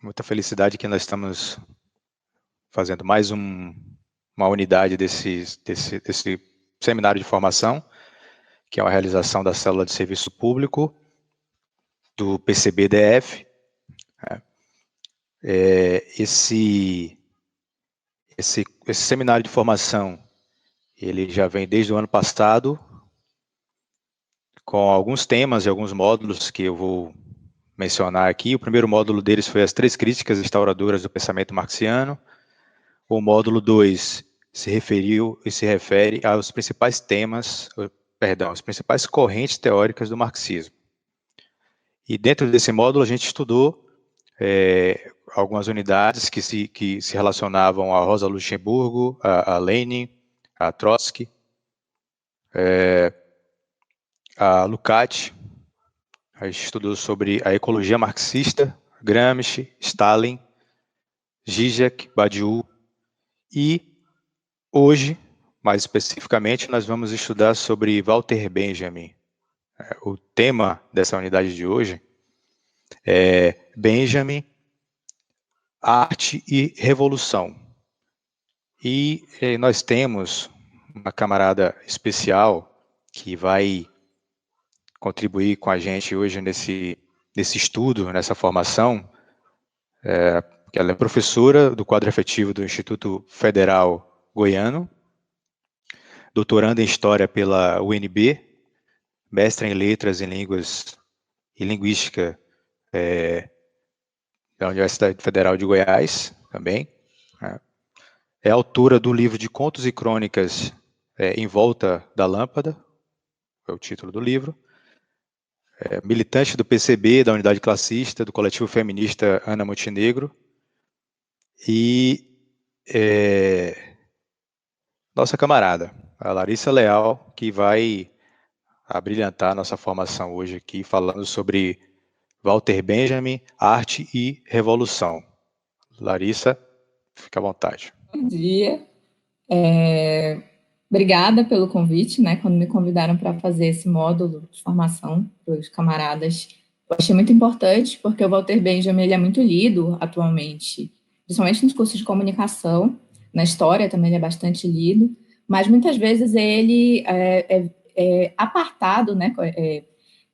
Muita felicidade que nós estamos fazendo mais uma unidade desse seminário de formação, que é uma realização da Célula de Serviço Público do PCB-DF. Esse seminário de formação, ele já vem desde o ano passado, com alguns temas e alguns módulos que eu vou mencionar aqui. O primeiro módulo deles foi as 3 críticas instauradoras do pensamento marxiano. O módulo 2 se refere aos principais as principais correntes teóricas do marxismo. E dentro desse módulo a gente estudou algumas unidades que se relacionavam a Rosa Luxemburgo, a Lenin, a Trotsky, a Lukács. A gente estudou sobre a ecologia marxista, Gramsci, Stalin, Zizek, Badiou, e hoje, mais especificamente, nós vamos estudar sobre Walter Benjamin. O tema dessa unidade de hoje é Benjamin, Arte e Revolução. E nós temos uma camarada especial que vai contribuir com a gente hoje nesse estudo, nessa formação, que ela é professora do quadro efetivo do Instituto Federal Goiano, doutoranda em História pela UNB, mestra em Letras em Línguas e Linguística da Universidade Federal de Goiás, também. É autora do livro de contos e crônicas Em Volta da Lâmpada, é o título do livro. Militante do PCB, da Unidade Classista, do coletivo feminista Ana Montenegro. E nossa camarada, a Larissa Leal, que vai abrilhantar nossa formação hoje aqui, falando sobre Walter Benjamin, Arte e Revolução. Larissa, fica à vontade. Bom dia. Obrigada pelo convite, né? Quando me convidaram para fazer esse módulo de formação para os camaradas, eu achei muito importante, porque o Walter Benjamin ele é muito lido atualmente, principalmente nos cursos de comunicação, na história também ele é bastante lido, mas muitas vezes ele é apartado, né?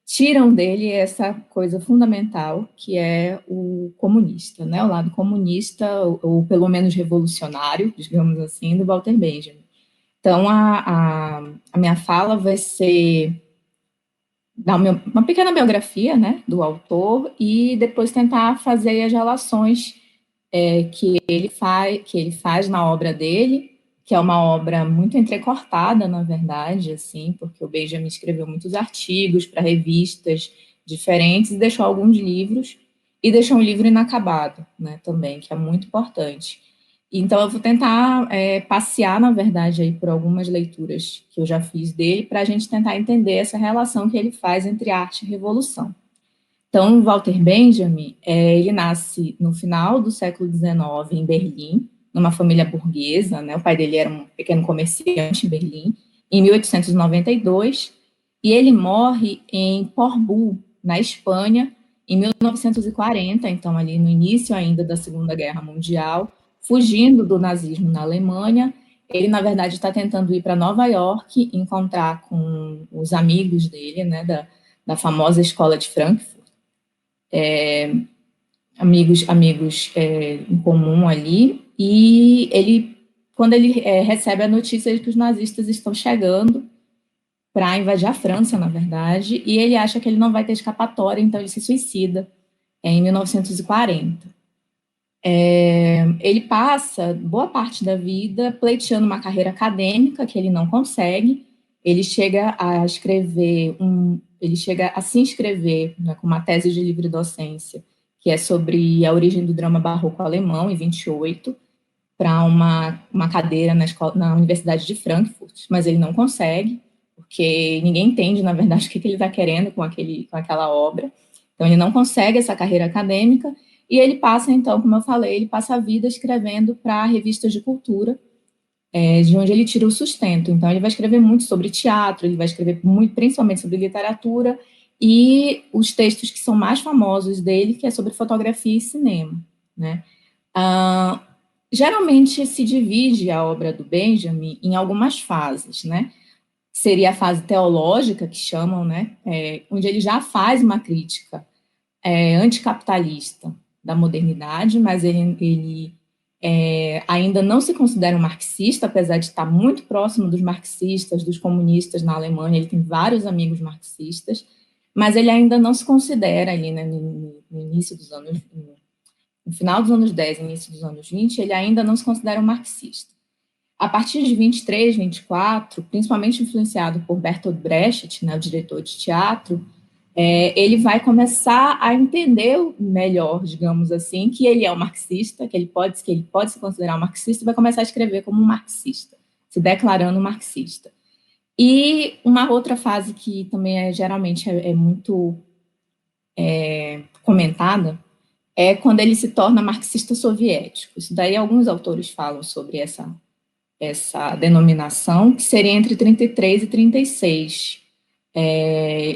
Tiram dele essa coisa fundamental, que é o comunista, né? O lado comunista, ou pelo menos revolucionário, digamos assim, do Walter Benjamin. Então, a minha fala vai ser dar uma pequena biografia, né, do autor e depois tentar fazer as relações que ele faz na obra dele, que é uma obra muito entrecortada, na verdade, assim, porque o Benjamin escreveu muitos artigos para revistas diferentes e deixou alguns livros, e deixou um livro inacabado, né, também, que é muito importante. Então, eu vou tentar passear, na verdade, aí por algumas leituras que eu já fiz dele, para a gente tentar entender essa relação que ele faz entre arte e revolução. Então, Walter Benjamin, ele nasce no final do século XIX em Berlim, numa família burguesa, né? O pai dele era um pequeno comerciante em Berlim, em 1892, e ele morre em Portbou, na Espanha, em 1940, então ali no início ainda da Segunda Guerra Mundial, fugindo do nazismo na Alemanha. Ele, na verdade, está tentando ir para Nova York, encontrar com os amigos dele, né, da famosa escola de Frankfurt, amigos em comum ali, e ele, quando ele recebe a notícia de que os nazistas estão chegando para invadir a França, na verdade, e ele acha que ele não vai ter escapatória, então ele se suicida em 1940. Ele passa boa parte da vida pleiteando uma carreira acadêmica que ele não consegue. Ele chega a se inscrever, né, com uma tese de livre docência, que é sobre a origem do drama barroco alemão, em 28, para uma cadeira na Universidade de Frankfurt, mas ele não consegue, porque ninguém entende, na verdade, o que ele está querendo com aquela obra. Então, ele não consegue essa carreira acadêmica, e ele passa, então, como eu falei, ele passa a vida escrevendo para revistas de cultura, de onde ele tira o sustento. Então, ele vai escrever muito sobre teatro, ele vai escrever muito, principalmente sobre literatura, e os textos que são mais famosos dele, que é sobre fotografia e cinema. né? Geralmente se divide a obra do Benjamin em algumas fases, né? Seria a fase teológica, que chamam, né? Onde ele já faz uma crítica anticapitalista da modernidade, mas ele ainda não se considera um marxista, apesar de estar muito próximo dos marxistas, dos comunistas na Alemanha. Ele tem vários amigos marxistas, mas ele ainda não se considera ali, né, no início dos anos, no final dos anos 10, início dos anos 20, ele ainda não se considera um marxista. A partir de 23, 24, principalmente influenciado por Bertolt Brecht, né, o diretor de teatro, ele vai começar a entender melhor, digamos assim, que ele é um marxista, que ele pode se considerar um marxista, e vai começar a escrever como um marxista, se declarando um marxista. E uma outra fase que também geralmente é muito comentada é quando ele se torna marxista soviético. Isso daí alguns autores falam sobre essa denominação, que seria entre 33 e 36.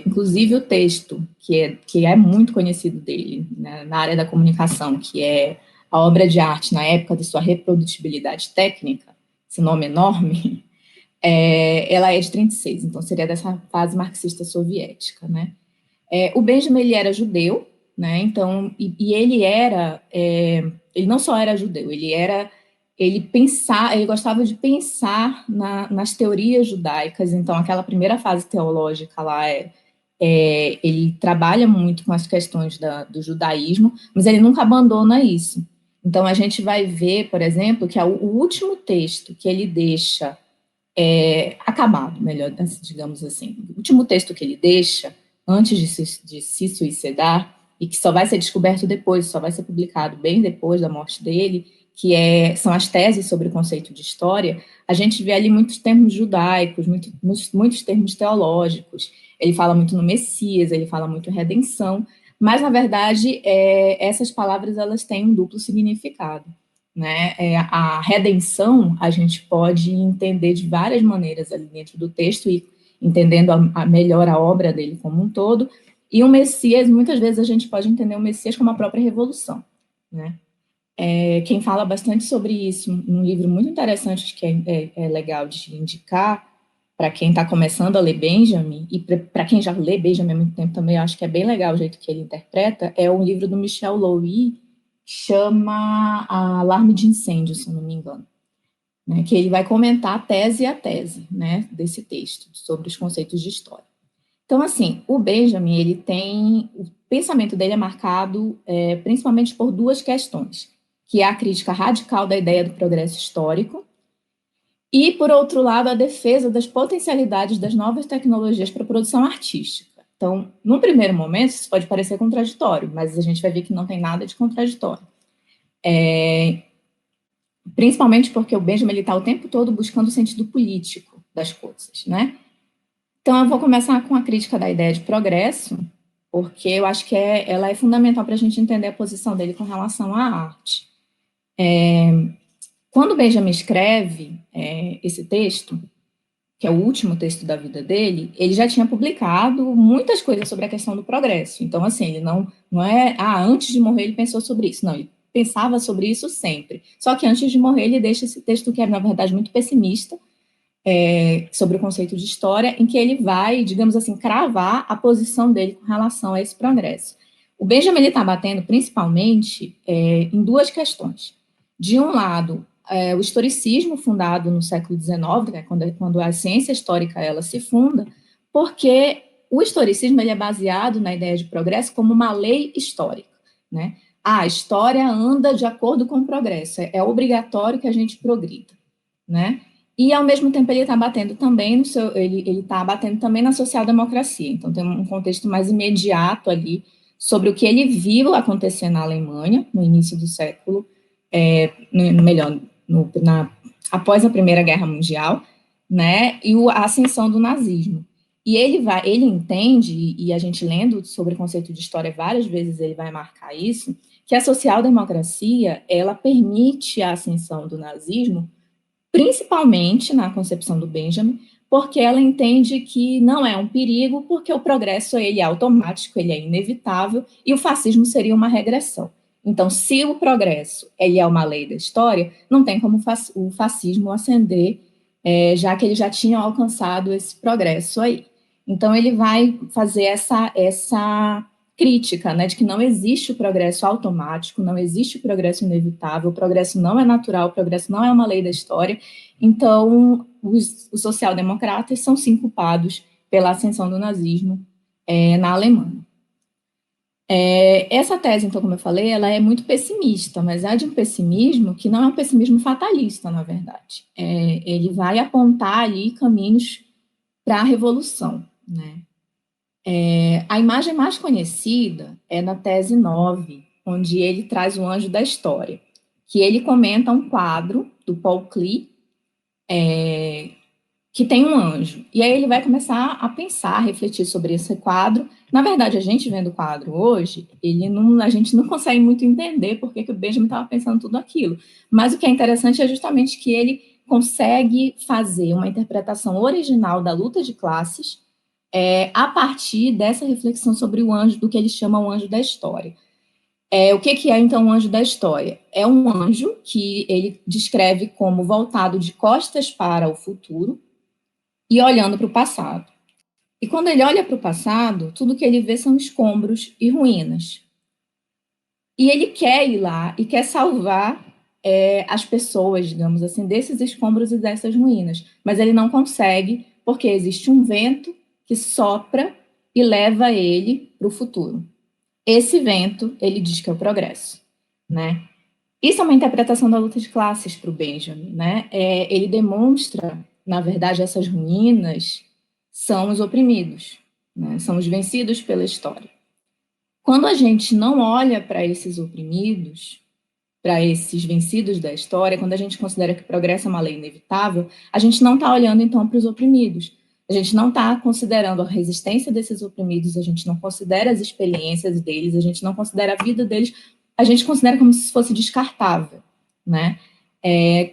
Inclusive o texto, que é muito conhecido dele, né, na área da comunicação, que é a obra de arte na época de sua reprodutibilidade técnica, esse nome enorme, ela é de 36, então seria dessa fase marxista soviética, né? O Benjamin, ele era judeu, né? Então, e ele ele não só era judeu, ele gostava de pensar nas teorias judaicas. Então, aquela primeira fase teológica lá ele trabalha muito com as questões do judaísmo, mas ele nunca abandona isso. Então, a gente vai ver, por exemplo, que o último texto que ele deixa acabado, melhor, digamos assim, o último texto que ele deixa antes de se suicidar, e que só vai ser descoberto depois, só vai ser publicado bem depois da morte dele, que são as teses sobre o conceito de história. A gente vê ali muitos termos judaicos, muitos termos teológicos. Ele fala muito no Messias, ele fala muito em redenção, mas, na verdade, essas palavras elas têm um duplo significado, né? A redenção a gente pode entender de várias maneiras ali dentro do texto, e entendendo melhor a obra dele como um todo. E o Messias, muitas vezes a gente pode entender o Messias como a própria revolução, né? Quem fala bastante sobre isso, um livro muito interessante que é legal de indicar para quem está começando a ler Benjamin, e para quem já lê Benjamin há muito tempo também, eu acho que é bem legal o jeito que ele interpreta, é um livro do Michel Louis, chama Alarme de Incêndio, se eu não me engano, né, que ele vai comentar a tese, né, desse texto, sobre os conceitos de história. Então, assim, o Benjamin, o pensamento dele é marcado principalmente por duas questões, que é a crítica radical da ideia do progresso histórico e, por outro lado, a defesa das potencialidades das novas tecnologias para a produção artística. Então, num primeiro momento, isso pode parecer contraditório, mas a gente vai ver que não tem nada de contraditório. Principalmente porque o Benjamin está o tempo todo buscando o sentido político das coisas, né? Então, eu vou começar com a crítica da ideia de progresso, porque eu acho que ela é fundamental para a gente entender a posição dele com relação à arte. Quando Benjamin escreve esse texto, que é o último texto da vida dele, ele já tinha publicado muitas coisas sobre a questão do progresso. Então, assim, ele não é... antes de morrer ele pensou sobre isso. Não, ele pensava sobre isso sempre. Só que antes de morrer ele deixa esse texto que é, na verdade, muito pessimista, sobre o conceito de história, em que ele vai, digamos assim, cravar a posição dele com relação a esse progresso. O Benjamin está batendo principalmente em duas questões. De um lado, o historicismo fundado no século XIX, né, quando a ciência histórica ela se funda, porque o historicismo ele é baseado na ideia de progresso como uma lei histórica, né? A história anda de acordo com o progresso, é obrigatório que a gente progrida, né? E, ao mesmo tempo, ele está batendo também ele está batendo também na social-democracia. Então, tem um contexto mais imediato ali sobre o que ele viu acontecer na Alemanha no início do século, após a Primeira Guerra Mundial, né, e a ascensão do nazismo. E ele entende, e a gente lendo sobre o conceito de história várias vezes ele vai marcar isso, que a social-democracia ela permite a ascensão do nazismo, principalmente na concepção do Benjamin, porque ela entende que não é um perigo, porque o progresso ele é automático, ele é inevitável, e o fascismo seria uma regressão. Então, se o progresso ele é uma lei da história, não tem como o fascismo ascender, já que ele já tinha alcançado esse progresso aí. Então, ele vai fazer essa crítica, né, de que não existe o progresso automático, não existe o progresso inevitável, o progresso não é natural, o progresso não é uma lei da história. Então, os social-democratas são sim culpados pela ascensão do nazismo na Alemanha. Essa tese, então, como eu falei, ela é muito pessimista, mas é de um pessimismo que não é um pessimismo fatalista, na verdade. Ele vai apontar ali caminhos para a revolução, né? A imagem mais conhecida é na tese 9, onde ele traz o anjo da história, que ele comenta um quadro do Paul Klee, que tem um anjo. E aí ele vai começar a pensar, a refletir sobre esse quadro. Na verdade, a gente vendo o quadro hoje, a gente não consegue muito entender por que o Benjamin estava pensando tudo aquilo. Mas o que é interessante é justamente que ele consegue fazer uma interpretação original da luta de classes a partir dessa reflexão sobre o anjo, do que ele chama o anjo da história. O que é, então, o anjo da história? É um anjo que ele descreve como voltado de costas para o futuro e olhando para o passado. E quando ele olha para o passado, tudo que ele vê são escombros e ruínas. E ele quer ir lá e quer salvar as pessoas, digamos assim, desses escombros e dessas ruínas. Mas ele não consegue, porque existe um vento que sopra e leva ele para o futuro. Esse vento, ele diz que é o progresso, né? Isso é uma interpretação da luta de classes para o Benjamin, né? Ele demonstra, na verdade, essas ruínas são os oprimidos, né? São os vencidos pela história. Quando a gente não olha para esses oprimidos, para esses vencidos da história, quando a gente considera que o progresso é uma lei inevitável, a gente não está olhando, então, para os oprimidos. A gente não está considerando a resistência desses oprimidos, a gente não considera as experiências deles, a gente não considera a vida deles, a gente considera como se fosse descartável, né?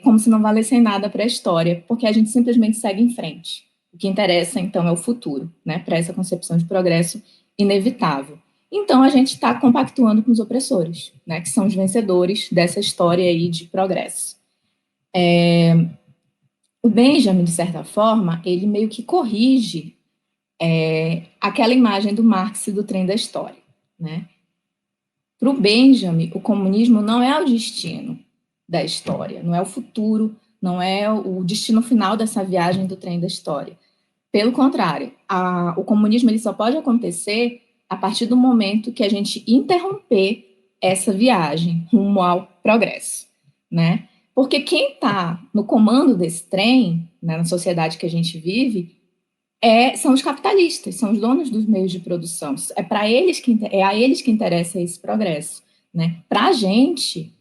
Como se não valessem nada para a história, porque a gente simplesmente segue em frente. O que interessa, então, é o futuro, né? Para essa concepção de progresso inevitável. Então, a gente está compactuando com os opressores, né, que são os vencedores dessa história aí de progresso. O Benjamin, de certa forma, ele meio que corrige aquela imagem do Marx e do trem da história, né? Para o Benjamin, o comunismo não é o destino da história, não é o futuro, não é o destino final dessa viagem do trem da história. Pelo contrário, o comunismo ele só pode acontecer a partir do momento que a gente interromper essa viagem rumo ao progresso, né? Porque quem está no comando desse trem, né, na sociedade que a gente vive, são os capitalistas, são os donos dos meios de produção. É a eles que interessa esse progresso, né? Para a gente,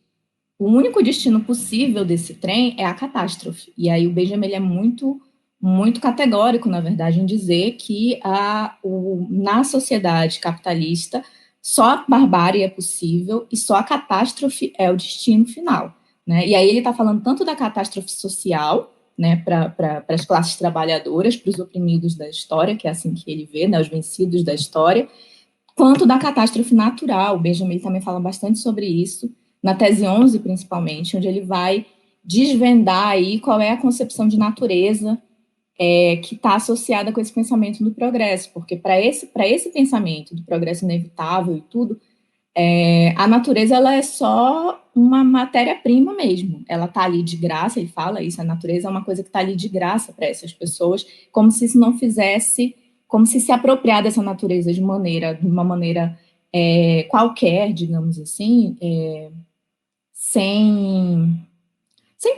o único destino possível desse trem é a catástrofe. E aí o Benjamin ele é muito categórico, na verdade, em dizer que na sociedade capitalista só a barbárie é possível e só a catástrofe é o destino final, né? E aí ele está falando tanto da catástrofe social, né, para as classes trabalhadoras, para os oprimidos da história, que é assim que ele vê, né, os vencidos da história, quanto da catástrofe natural. O Benjamin também fala bastante sobre isso, na tese 11, principalmente, onde ele vai desvendar aí qual é a concepção de natureza que está associada com esse pensamento do progresso, porque para esse pensamento do progresso inevitável e tudo, a natureza ela é só uma matéria-prima mesmo, ela está ali de graça, ele fala isso, a natureza é uma coisa que está ali de graça para essas pessoas, como se isso não fizesse, como se apropriar dessa natureza de uma maneira qualquer, digamos assim, sem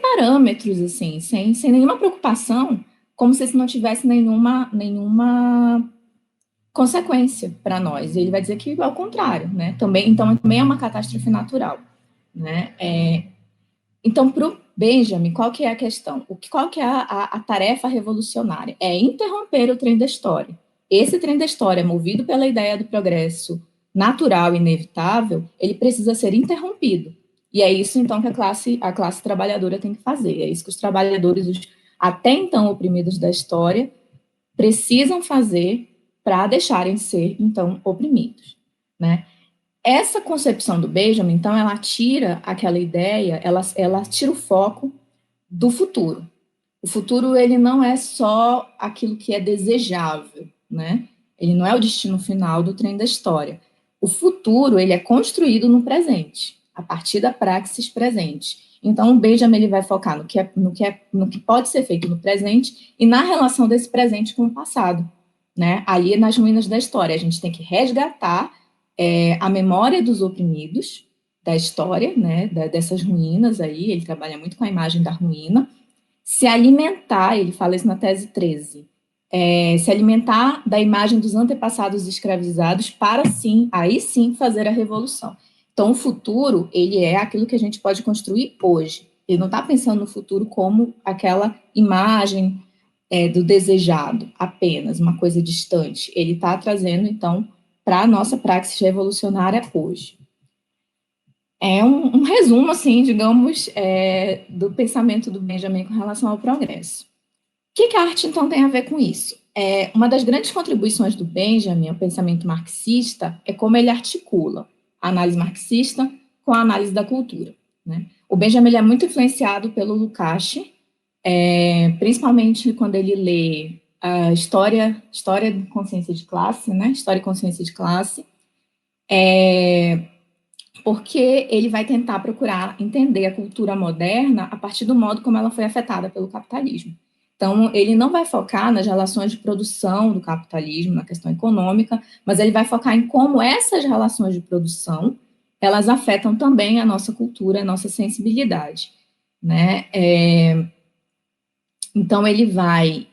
parâmetros, assim, sem nenhuma preocupação, como se isso não tivesse nenhuma consequência para nós. Ele vai dizer que é o contrário, né? Então, também é uma catástrofe natural, né? Então, para o Benjamin, qual que é a questão? Qual que é a tarefa revolucionária? É interromper o trem da história. Esse trem da história, movido pela ideia do progresso natural e inevitável, ele precisa ser interrompido. E é isso, então, que a classe trabalhadora tem que fazer. É isso que os trabalhadores, até então oprimidos da história, precisam fazer para deixarem de ser, então, oprimidos, né? Essa concepção do Benjamin, então, ela tira aquela ideia, ela tira o foco do futuro. O futuro, ele não é só aquilo que é desejável, né? Ele não é o destino final do trem da história. O futuro, ele é construído no presente, a partir da praxis presente. Então, o Benjamin, ele vai focar no que pode ser feito no presente e na relação desse presente com o passado, né? Ali nas ruínas da história, a gente tem que resgatar a memória dos oprimidos da história, né? Dessas ruínas aí, ele trabalha muito com a imagem da ruína, se alimentar, ele fala isso na tese 13, se alimentar da imagem dos antepassados escravizados para, sim, aí sim, fazer a revolução. Então, o futuro, ele é aquilo que a gente pode construir hoje. Ele não está pensando no futuro como aquela imagem do desejado, apenas, uma coisa distante. Ele está trazendo, então, para a nossa praxis revolucionária hoje. É um resumo, assim, digamos, do pensamento do Benjamin com relação ao progresso. O que a arte, então, tem a ver com isso? Uma das grandes contribuições do Benjamin ao pensamento marxista é como ele articula a análise marxista com a análise da cultura, né? O Benjamin, ele é muito influenciado pelo Lukács, principalmente quando ele lê a história de consciência de classe, né? História e consciência de classe, porque ele vai tentar procurar entender a cultura moderna a partir do modo como ela foi afetada pelo capitalismo. Então, ele não vai focar nas relações de produção do capitalismo, na questão econômica, mas ele vai focar em como essas relações de produção, elas afetam também a nossa cultura, a nossa sensibilidade, né? Então, ele vai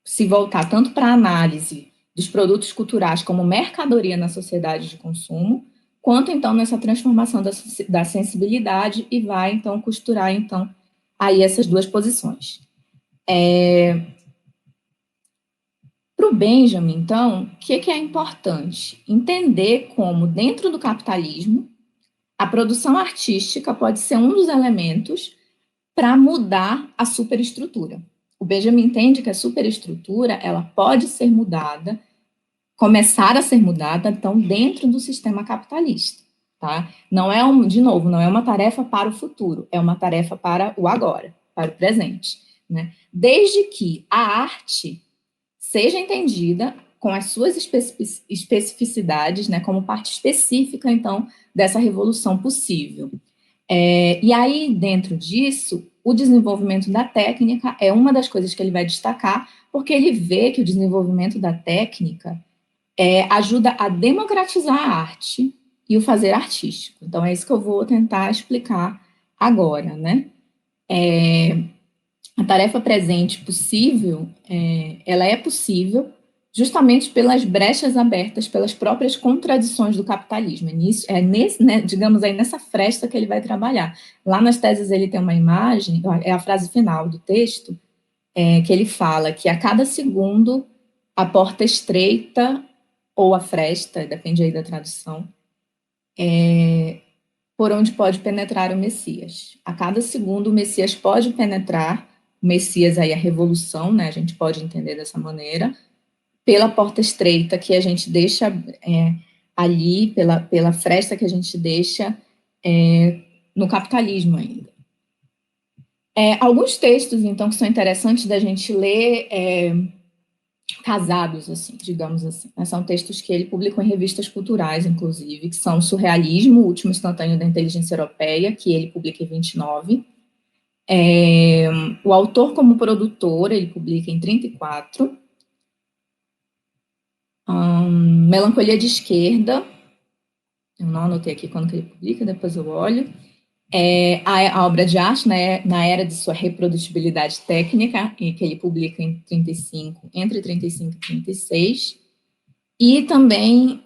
se voltar tanto para a análise dos produtos culturais como mercadoria na sociedade de consumo, quanto, então, nessa transformação da sensibilidade e vai, então, costurar, então, aí essas duas posições. Para o Benjamin, então, o que é importante? Entender como, dentro do capitalismo, a produção artística pode ser um dos elementos para mudar a superestrutura. O Benjamin entende que a superestrutura ela pode ser mudada, começar a ser mudada, então, dentro do sistema capitalista. Tá? Não é de novo, não é uma tarefa para o futuro, é uma tarefa para o agora, para o presente. Né? Desde que a arte seja entendida com as suas especificidades, né, como parte específica, então, dessa revolução possível. E aí, dentro disso, o desenvolvimento da técnica é uma das coisas que ele vai destacar, porque ele vê que o desenvolvimento da técnica ajuda a democratizar a arte e o fazer artístico. Então, é isso que eu vou tentar explicar agora, né? A tarefa presente possível, ela é possível justamente pelas brechas abertas, pelas próprias contradições do capitalismo. Digamos aí, nessa fresta que ele vai trabalhar. Lá nas teses ele tem uma imagem, é a frase final do texto, que ele fala que a cada segundo a porta estreita ou a fresta, depende aí da tradução, por onde pode penetrar o Messias. A cada segundo o Messias pode penetrar, o Messias aí a revolução, né, a gente pode entender dessa maneira, pela porta estreita que a gente deixa ali, pela fresta que a gente deixa no capitalismo ainda. Alguns textos, então, que são interessantes da gente ler casados, assim, digamos assim. São textos que ele publicou em revistas culturais, inclusive, que são Surrealismo, O Último Instantâneo da Inteligência Europeia, que ele publica em 29. O Autor como Produtor, ele publica em 34. Melancolia de Esquerda, eu não anotei aqui quando que ele publica, depois eu olho. A obra de arte, né, na era de sua reprodutibilidade técnica, que ele publica entre 35 e 36, e também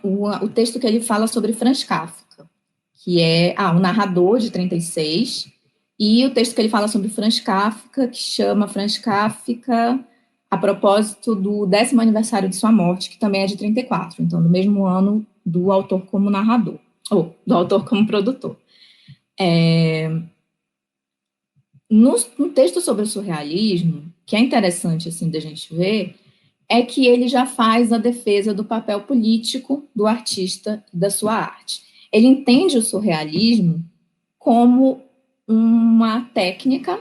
o texto que ele fala sobre Franz Kafka, que é o Narrador, de 36, e o texto que ele fala sobre Franz Kafka, que chama Franz Kafka a propósito do 10º aniversário de sua morte, que também é de 34, então, do mesmo ano do autor como narrador, ou do autor como produtor. No texto sobre o surrealismo, que é interessante, assim, da gente ver, é que ele já faz a defesa do papel político do artista e da sua arte. Ele entende o surrealismo como uma técnica,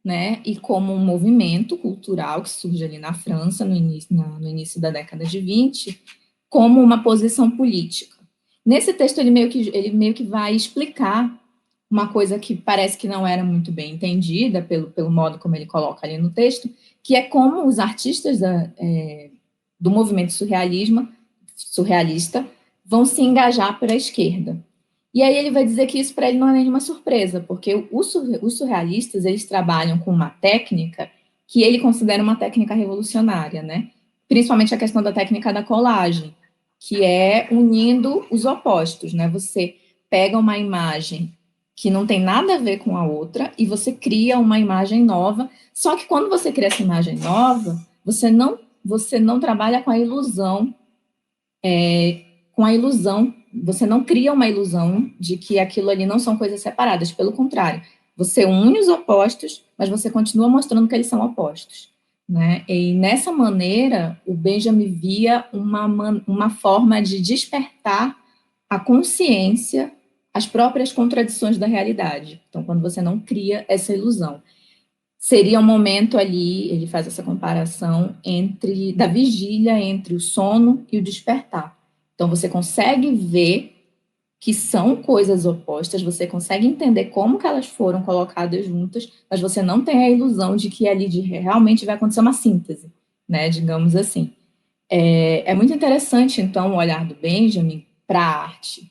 né, e como um movimento cultural que surge ali na França no início da década de 20, como uma posição política. Nesse texto ele meio que vai explicar uma coisa que parece que não era muito bem entendida pelo modo como ele coloca ali no texto, que é como os artistas do movimento surrealista vão se engajar para a esquerda. E aí ele vai dizer que isso para ele não é nenhuma surpresa, porque os surrealistas, eles trabalham com uma técnica que ele considera uma técnica revolucionária, né? Principalmente a questão da técnica da colagem, que é unindo os opostos, né? Você pega uma imagem que não tem nada a ver com a outra e você cria uma imagem nova, só que quando você cria essa imagem nova, você não trabalha com a ilusão, você não cria uma ilusão de que aquilo ali não são coisas separadas, pelo contrário, você une os opostos, mas você continua mostrando que eles são opostos, né? E nessa maneira, o Benjamin via uma forma de despertar a consciência as próprias contradições da realidade. Então, quando você não cria essa ilusão. Seria um momento ali, ele faz essa comparação da vigília entre o sono e o despertar. Então, você consegue ver que são coisas opostas, você consegue entender como que elas foram colocadas juntas, mas você não tem a ilusão de que ali realmente vai acontecer uma síntese, né, digamos assim. É muito interessante, então, o olhar do Benjamin para a arte,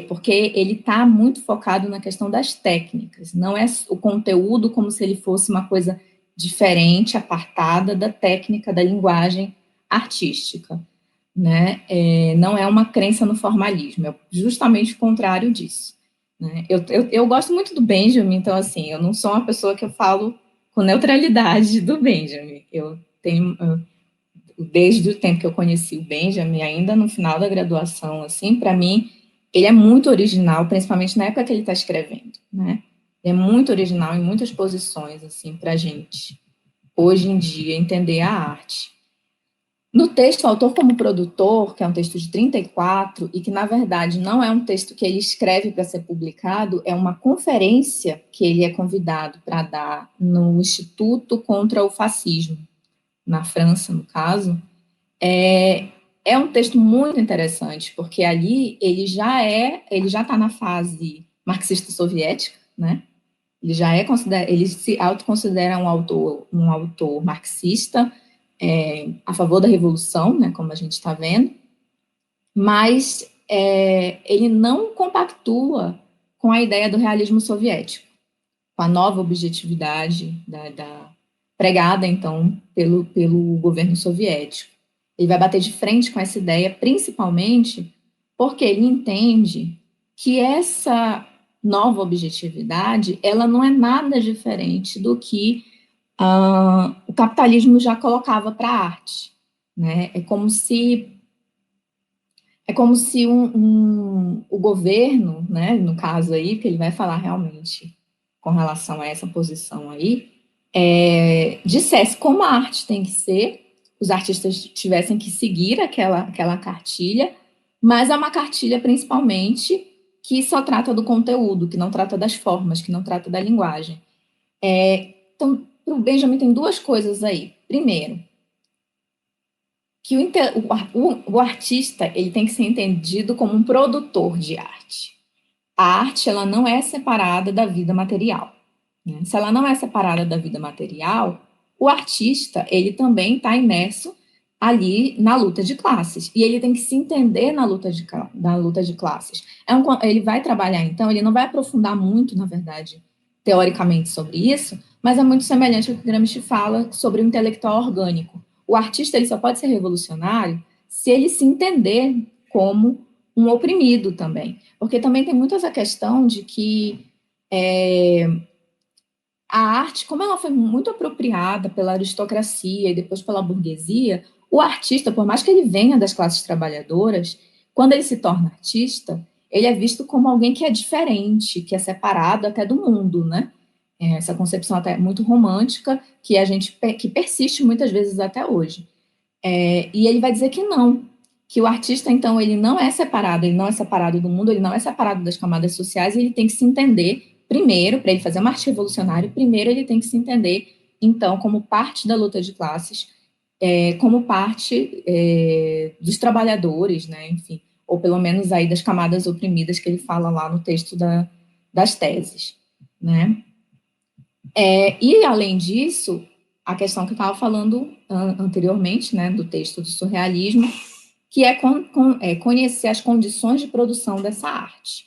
porque ele está muito focado na questão das técnicas, não é o conteúdo como se ele fosse uma coisa diferente, apartada da técnica, da linguagem artística, né? Não é uma crença no formalismo, é justamente o contrário disso. Né? Eu gosto muito do Benjamin, então, assim, eu não sou uma pessoa que eu falo com neutralidade do Benjamin, eu tenho... Desde o tempo que eu conheci o Benjamin, ainda no final da graduação, assim, para mim, ele é muito original, principalmente na época que ele está escrevendo, né? Ele é muito original em muitas posições, assim, para a gente, hoje em dia, entender a arte. No texto, o autor como produtor, que é um texto de 34, e que, na verdade, não é um texto que ele escreve para ser publicado, é uma conferência que ele é convidado para dar no Instituto contra o Fascismo, na França, no caso. É um texto muito interessante, porque ali ele já está na fase marxista soviética, né? Ele se autoconsidera um autor marxista, a favor da revolução, né, como a gente está vendo, mas ele não compactua com a ideia do realismo soviético, com a nova objetividade pregada, então, pelo governo soviético. Ele vai bater de frente com essa ideia, principalmente porque ele entende que essa nova objetividade, ela não é nada diferente do que o capitalismo já colocava para a arte. Né? É como se o governo, né, no caso aí, que ele vai falar realmente com relação a essa posição aí, dissesse como a arte tem que ser, os artistas tivessem que seguir aquela cartilha, mas é uma cartilha principalmente que só trata do conteúdo, que não trata das formas, que não trata da linguagem. Então, para o Benjamin tem duas coisas aí. Primeiro, que o artista ele tem que ser entendido como um produtor de arte. A arte ela não é separada da vida material. Né? Se ela não é separada da vida material, o artista ele também está imerso ali na luta de classes. E ele tem que se entender na luta de classes. Ele vai trabalhar, então, ele não vai aprofundar muito, na verdade, teoricamente sobre isso, mas é muito semelhante ao que Gramsci fala sobre o intelectual orgânico. O artista ele só pode ser revolucionário se ele se entender como um oprimido também. Porque também tem muito essa questão de que a arte, como ela foi muito apropriada pela aristocracia e depois pela burguesia, o artista, por mais que ele venha das classes trabalhadoras, quando ele se torna artista, ele é visto como alguém que é diferente, que é separado até do mundo, né? Essa concepção até muito romântica que que persiste muitas vezes até hoje. E ele vai dizer que não, que o artista, então, ele não é separado do mundo, ele não é separado das camadas sociais, ele tem que se entender, primeiro, para ele fazer uma arte revolucionária, primeiro ele tem que se entender, então, como parte da luta de classes, como parte dos trabalhadores, né, enfim, ou pelo menos aí das camadas oprimidas que ele fala lá no texto das teses, né. E, além disso, a questão que eu estava falando anteriormente, né, do texto do surrealismo, que é conhecer as condições de produção dessa arte.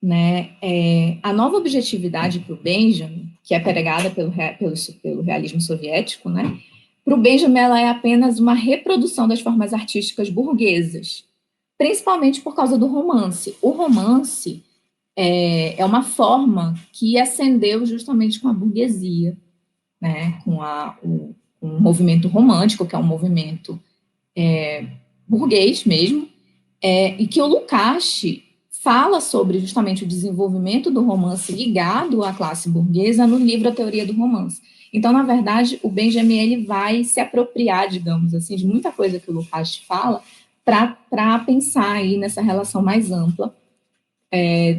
Né? A nova objetividade para o Benjamin, que é pregada pelo realismo soviético, né? Para o Benjamin, ela é apenas uma reprodução das formas artísticas burguesas, principalmente por causa do romance. O romance é uma forma que ascendeu justamente com a burguesia, né? Com o movimento romântico, que é um movimento burguês mesmo, e que o Lukács fala sobre justamente o desenvolvimento do romance ligado à classe burguesa no livro A Teoria do Romance. Então, na verdade, o Benjamin ele vai se apropriar, digamos assim, de muita coisa que o Lukács fala para pensar aí nessa relação mais ampla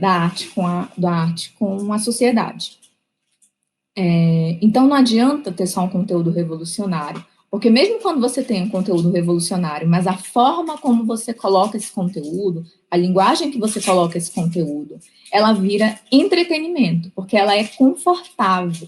da arte com a sociedade. Então, não adianta ter só um conteúdo revolucionário, porque mesmo quando você tem um conteúdo revolucionário, mas a forma como você coloca esse conteúdo, a linguagem que você coloca esse conteúdo, ela vira entretenimento, porque ela é confortável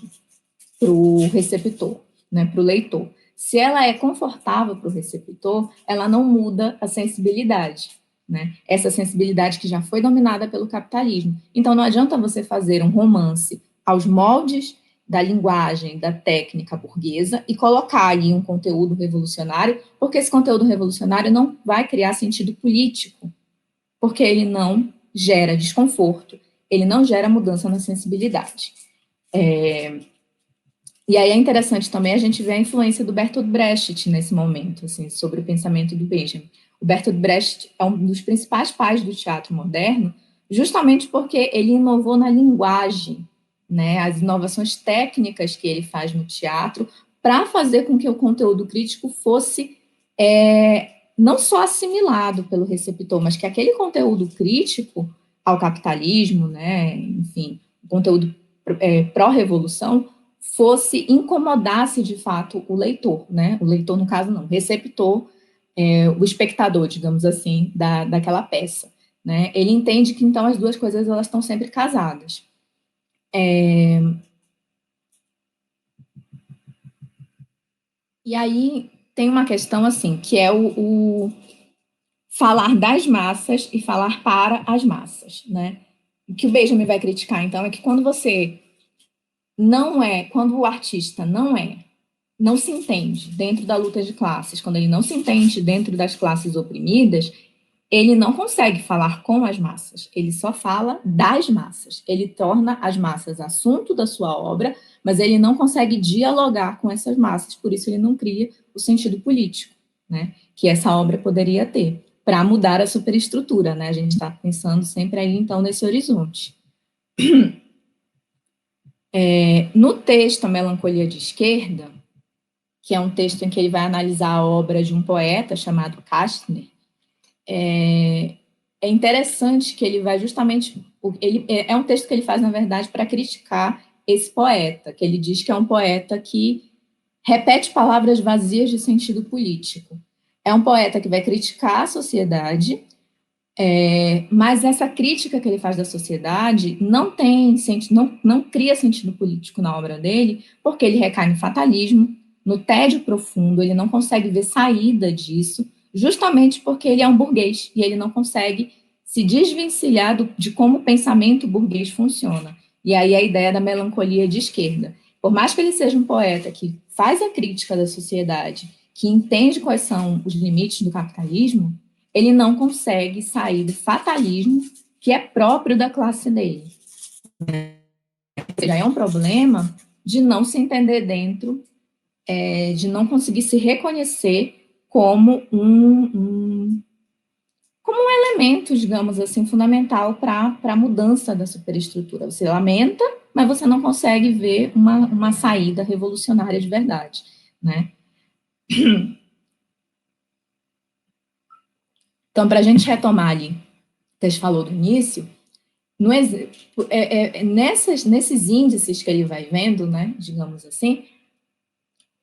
para o receptor, né, para o leitor. Se ela é confortável para o receptor, ela não muda a sensibilidade, né? Essa sensibilidade que já foi dominada pelo capitalismo. Então, não adianta você fazer um romance aos moldes da linguagem, da técnica burguesa e colocar ali um conteúdo revolucionário, porque esse conteúdo revolucionário não vai criar sentido político, porque ele não gera desconforto, ele não gera mudança na sensibilidade. E aí é interessante também a gente ver a influência do Bertolt Brecht nesse momento, assim, sobre o pensamento do Benjamin. O Bertolt Brecht é um dos principais pais do teatro moderno, justamente porque ele inovou na linguagem, né, as inovações técnicas que ele faz no teatro, para fazer com que o conteúdo crítico fosse não só assimilado pelo receptor, mas que aquele conteúdo crítico ao capitalismo, né, enfim, o conteúdo pró-revolução, incomodasse de fato o leitor, né? O leitor, no caso, não, o receptor, o espectador, digamos assim, daquela peça. Né? Ele entende que, então, as duas coisas elas estão sempre casadas. E aí tem uma questão, assim, que é o falar das massas e falar para as massas, né? O que o Benjamin vai criticar, então, é que quando quando o artista não se entende dentro da luta de classes, quando ele não se entende dentro das classes oprimidas, ele não consegue falar com as massas, ele só fala das massas. Ele torna as massas assunto da sua obra, mas ele não consegue dialogar com essas massas, por isso ele não cria o sentido político, né, que essa obra poderia ter, para mudar a superestrutura, né? A gente está pensando sempre aí, então, nesse horizonte. No texto A Melancolia de Esquerda, que é um texto em que ele vai analisar a obra de um poeta chamado Kastner, é interessante que ele vai justamente... É um texto que ele faz, na verdade, para criticar esse poeta, que ele diz que é um poeta que repete palavras vazias de sentido político. É um poeta que vai criticar a sociedade, mas essa crítica que ele faz da sociedade não cria sentido político na obra dele, porque ele recai no fatalismo, no tédio profundo, ele não consegue ver saída disso, justamente porque ele é um burguês e ele não consegue se desvencilhar de como o pensamento burguês funciona. E aí a ideia da melancolia de esquerda. Por mais que ele seja um poeta que faz a crítica da sociedade, que entende quais são os limites do capitalismo, ele não consegue sair do fatalismo que é próprio da classe dele. Já é um problema de não se entender dentro, de não conseguir se reconhecer como um elemento, digamos assim, fundamental para a mudança da superestrutura. Você lamenta, mas você não consegue ver uma saída revolucionária de verdade, né? Então, para a gente retomar ali, que a gente falou do início, nesses índices que ele vai vendo, né, digamos assim,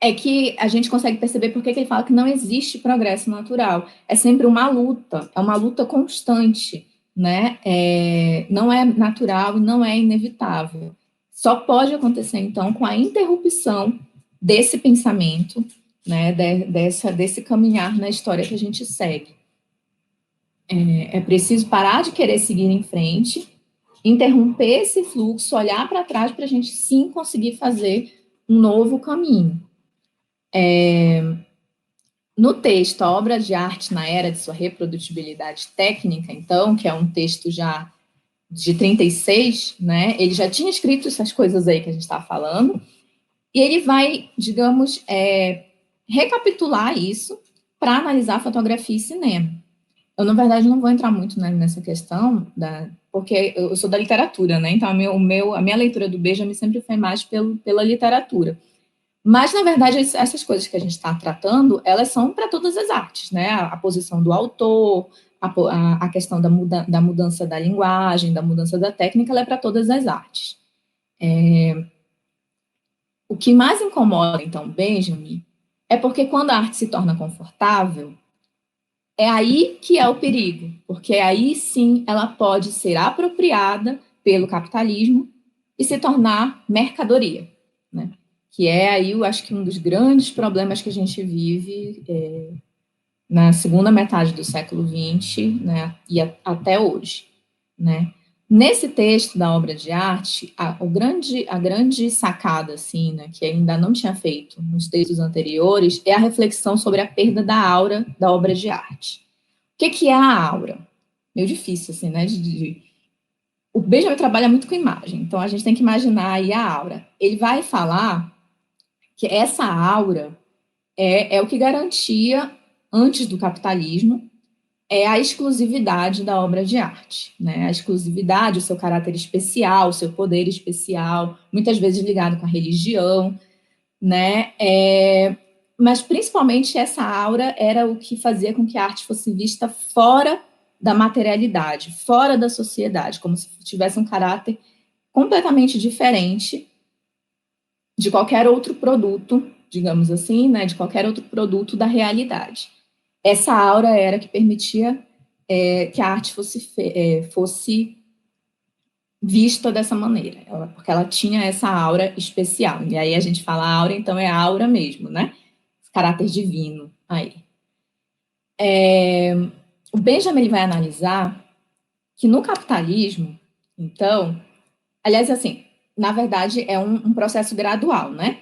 é que a gente consegue perceber por que ele fala que não existe progresso natural. É sempre uma luta constante, né? Não é natural e não é inevitável. Só pode acontecer, então, com a interrupção desse pensamento, né? Desse caminhar na história que a gente segue. É preciso parar de querer seguir em frente, interromper esse fluxo, olhar para trás para a gente sim conseguir fazer um novo caminho. No texto, a obra de arte na era de sua reprodutibilidade técnica, então, que é um texto já de 36, né, ele já tinha escrito essas coisas aí que a gente está falando, e ele vai, digamos, recapitular isso para analisar fotografia e cinema. Eu, na verdade, não vou entrar muito nessa questão, porque eu sou da literatura, né, então a minha leitura do Benjamin sempre foi mais pela literatura. Mas, na verdade, essas coisas que a gente está tratando, elas são para todas as artes, né? A posição do autor, a questão da mudança da linguagem, da mudança da técnica, ela é para todas as artes. O que mais incomoda, então, Benjamin, é porque quando a arte se torna confortável, é aí que é o perigo, porque aí sim ela pode ser apropriada pelo capitalismo e se tornar mercadoria, né? Que é aí, eu acho que um dos grandes problemas que a gente vive na segunda metade do século XX, né, e até hoje, né. Nesse texto da obra de arte, a grande sacada, assim, né, que ainda não tinha feito nos textos anteriores, é a reflexão sobre a perda da aura da obra de arte. O que é a aura? Meio difícil, assim, né, O Benjamin trabalha muito com imagem, então a gente tem que imaginar aí a aura. Ele vai falar que essa aura é o que garantia, antes do capitalismo, a exclusividade da obra de arte, né? A exclusividade, o seu caráter especial, o seu poder especial, muitas vezes ligado com a religião, né? Mas, principalmente, essa aura era o que fazia com que a arte fosse vista fora da materialidade, fora da sociedade, como se tivesse um caráter completamente diferente de qualquer outro produto, digamos assim, né, de qualquer outro produto da realidade. Essa aura era que permitia que a arte fosse vista dessa maneira, porque ela tinha essa aura especial. E aí a gente fala aura, então é aura mesmo, né? Caráter divino aí. O Benjamin ele vai analisar que no capitalismo, então, aliás, assim, na verdade é um processo gradual, né?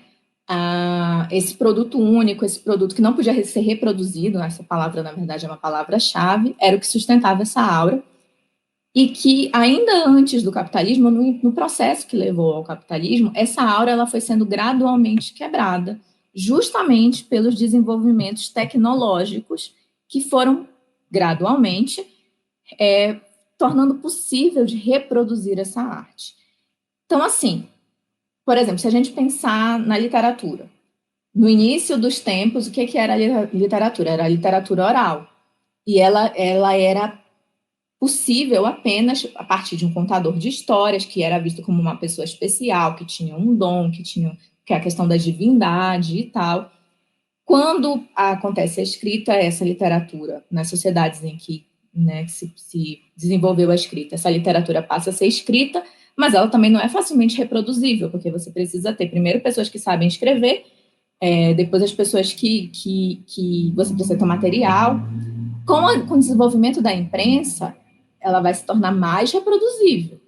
Esse produto único, esse produto que não podia ser reproduzido, essa palavra, na verdade, é uma palavra-chave, era o que sustentava essa aura, e que ainda antes do capitalismo, no processo que levou ao capitalismo, essa aura ela foi sendo gradualmente quebrada, justamente pelos desenvolvimentos tecnológicos que foram gradualmente tornando possível de reproduzir essa arte. Então, assim, por exemplo, se a gente pensar na literatura, no início dos tempos, o que era a literatura? Era a literatura oral. E ela era possível apenas a partir de um contador de histórias, que era visto como uma pessoa especial, que tinha um dom, que é a questão da divindade e tal. Quando acontece a escrita, essa literatura, nas sociedades em que, né, se desenvolveu a escrita, essa literatura passa a ser escrita, mas ela também não é facilmente reproduzível, porque você precisa ter, primeiro, pessoas que sabem escrever, depois as pessoas que você precisa ter material. Com o desenvolvimento da imprensa, ela vai se tornar mais reproduzível.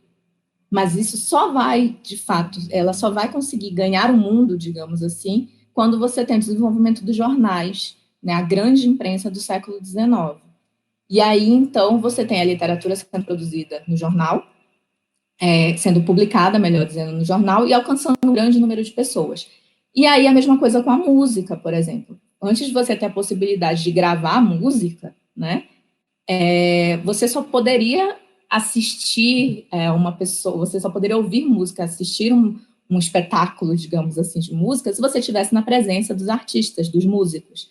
Mas isso só vai, de fato, ela só vai conseguir ganhar o mundo, digamos assim, quando você tem o desenvolvimento dos jornais, né, a grande imprensa do século XIX. E aí, então, você tem a literatura sendo produzida no jornal, sendo publicada, melhor dizendo, no jornal, e alcançando um grande número de pessoas. E aí, a mesma coisa com a música, por exemplo. Antes de você ter a possibilidade de gravar música, né, você só poderia assistir uma pessoa, você só poderia ouvir música, assistir um espetáculo, digamos assim, de música, se você estivesse na presença dos artistas, dos músicos.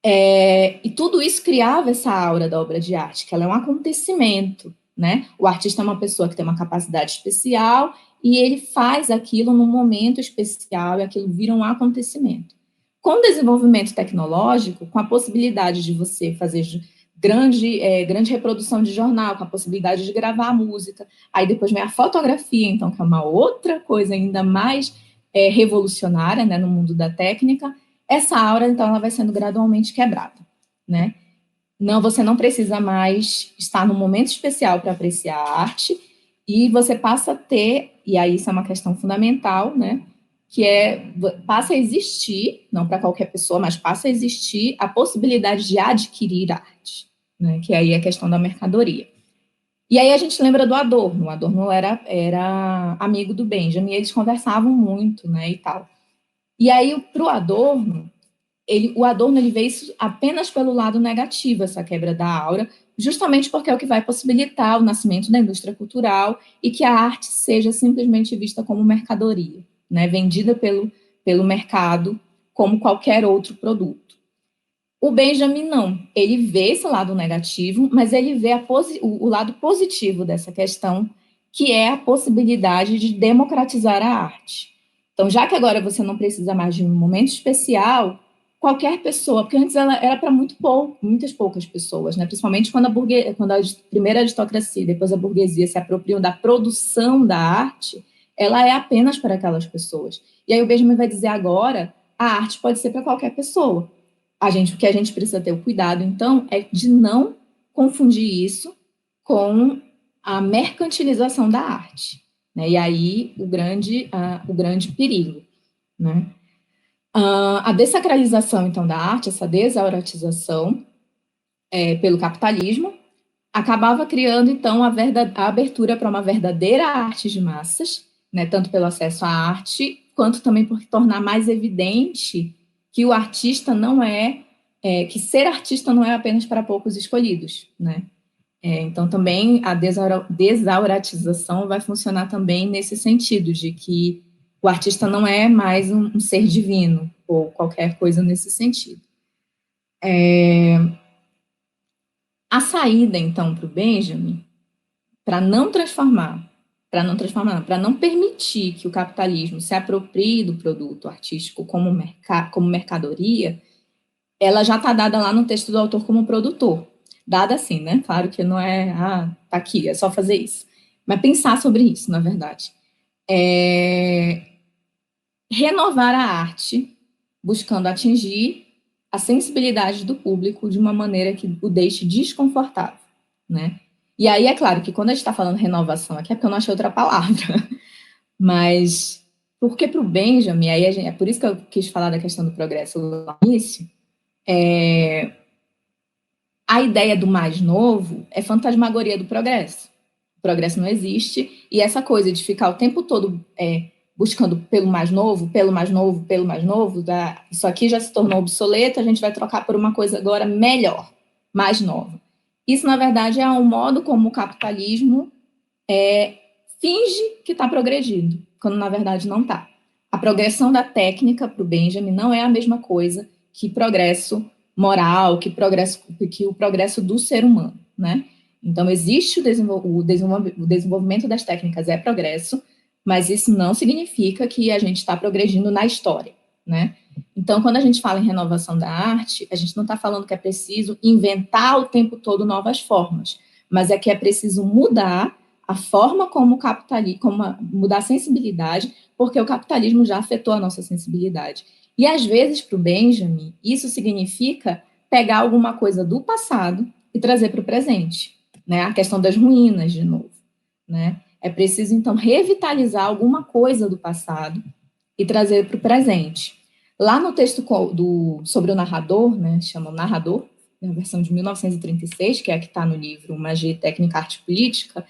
E tudo isso criava essa aura da obra de arte, que ela é um acontecimento, né? O artista é uma pessoa que tem uma capacidade especial e ele faz aquilo num momento especial e aquilo vira um acontecimento. Com o desenvolvimento tecnológico, com a possibilidade de você fazer grande reprodução de jornal, com a possibilidade de gravar música, aí depois vem a fotografia, então, que é uma outra coisa ainda mais revolucionária, né, no mundo da técnica. Essa aura, então, ela vai sendo gradualmente quebrada, né? Não, você não precisa mais estar num momento especial para apreciar a arte e você passa a ter, e aí isso é uma questão fundamental, né? Que passa a existir, não para qualquer pessoa, mas passa a existir a possibilidade de adquirir arte, né? Que aí é a questão da mercadoria. E aí a gente lembra do Adorno. O Adorno era amigo do Benjamin, e eles conversavam muito, né, e tal. E aí, para o Adorno, o Adorno ele vê isso apenas pelo lado negativo, essa quebra da aura, justamente porque é o que vai possibilitar o nascimento da indústria cultural e que a arte seja simplesmente vista como mercadoria, né, vendida pelo mercado como qualquer outro produto. O Benjamin não, ele vê esse lado negativo, mas ele vê o lado positivo dessa questão, que é a possibilidade de democratizar a arte. Então, já que agora você não precisa mais de um momento especial, qualquer pessoa, porque antes ela era para muitas poucas pessoas, né? Principalmente quando a primeira aristocracia, depois a burguesia se apropriam da produção da arte, ela é apenas para aquelas pessoas. E aí o Benjamin vai dizer agora, a arte pode ser para qualquer pessoa. O que a gente precisa ter o cuidado, então, é de não confundir isso com a mercantilização da arte, né? E aí o grande perigo, né? A dessacralização, então, da arte, essa desauratização pelo capitalismo, acabava criando, então, a abertura para uma verdadeira arte de massas, né? Tanto pelo acesso à arte, quanto também por tornar mais evidente que o artista que ser artista não é apenas para poucos escolhidos, né? Então, também a desauratização vai funcionar também nesse sentido, de que o artista não é mais um ser divino, ou qualquer coisa nesse sentido. A saída, então, para o Benjamin, para não permitir que o capitalismo se aproprie do produto artístico como mercadoria, ela já está dada lá no texto do autor como produtor. Dada assim, né? Claro que não é, tá aqui, é só fazer isso. Mas pensar sobre isso, na verdade. Renovar a arte, buscando atingir a sensibilidade do público de uma maneira que o deixe desconfortável, né? E aí, é claro que quando a gente está falando renovação aqui, é porque eu não achei outra palavra. Mas, porque para o Benjamin, aí é por isso que eu quis falar da questão do progresso lá no início, a ideia do mais novo é fantasmagoria do progresso. O progresso não existe, e essa coisa de ficar o tempo todo buscando pelo mais novo, pelo mais novo, pelo mais novo, isso aqui já se tornou obsoleto, a gente vai trocar por uma coisa agora melhor, mais nova. Isso, na verdade, é um modo como o capitalismo finge que está progredindo, quando na verdade não está. A progressão da técnica para o Benjamin não é a mesma coisa que progresso moral, que o progresso do ser humano, né? Então, existe o desenvolvimento das técnicas é progresso, mas isso não significa que a gente está progredindo na história, né? Então, quando a gente fala em renovação da arte, a gente não está falando que é preciso inventar o tempo todo novas formas, mas é que é preciso mudar a forma como mudar a sensibilidade, porque o capitalismo já afetou a nossa sensibilidade. E, às vezes, para o Benjamin, isso significa pegar alguma coisa do passado e trazer para o presente, né? A questão das ruínas, de novo, né? É preciso, então, revitalizar alguma coisa do passado e trazer para o presente. Lá no texto sobre o narrador, né, chama o Narrador, na versão de 1936, que é a que está no livro Magia, Técnica, Arte Política,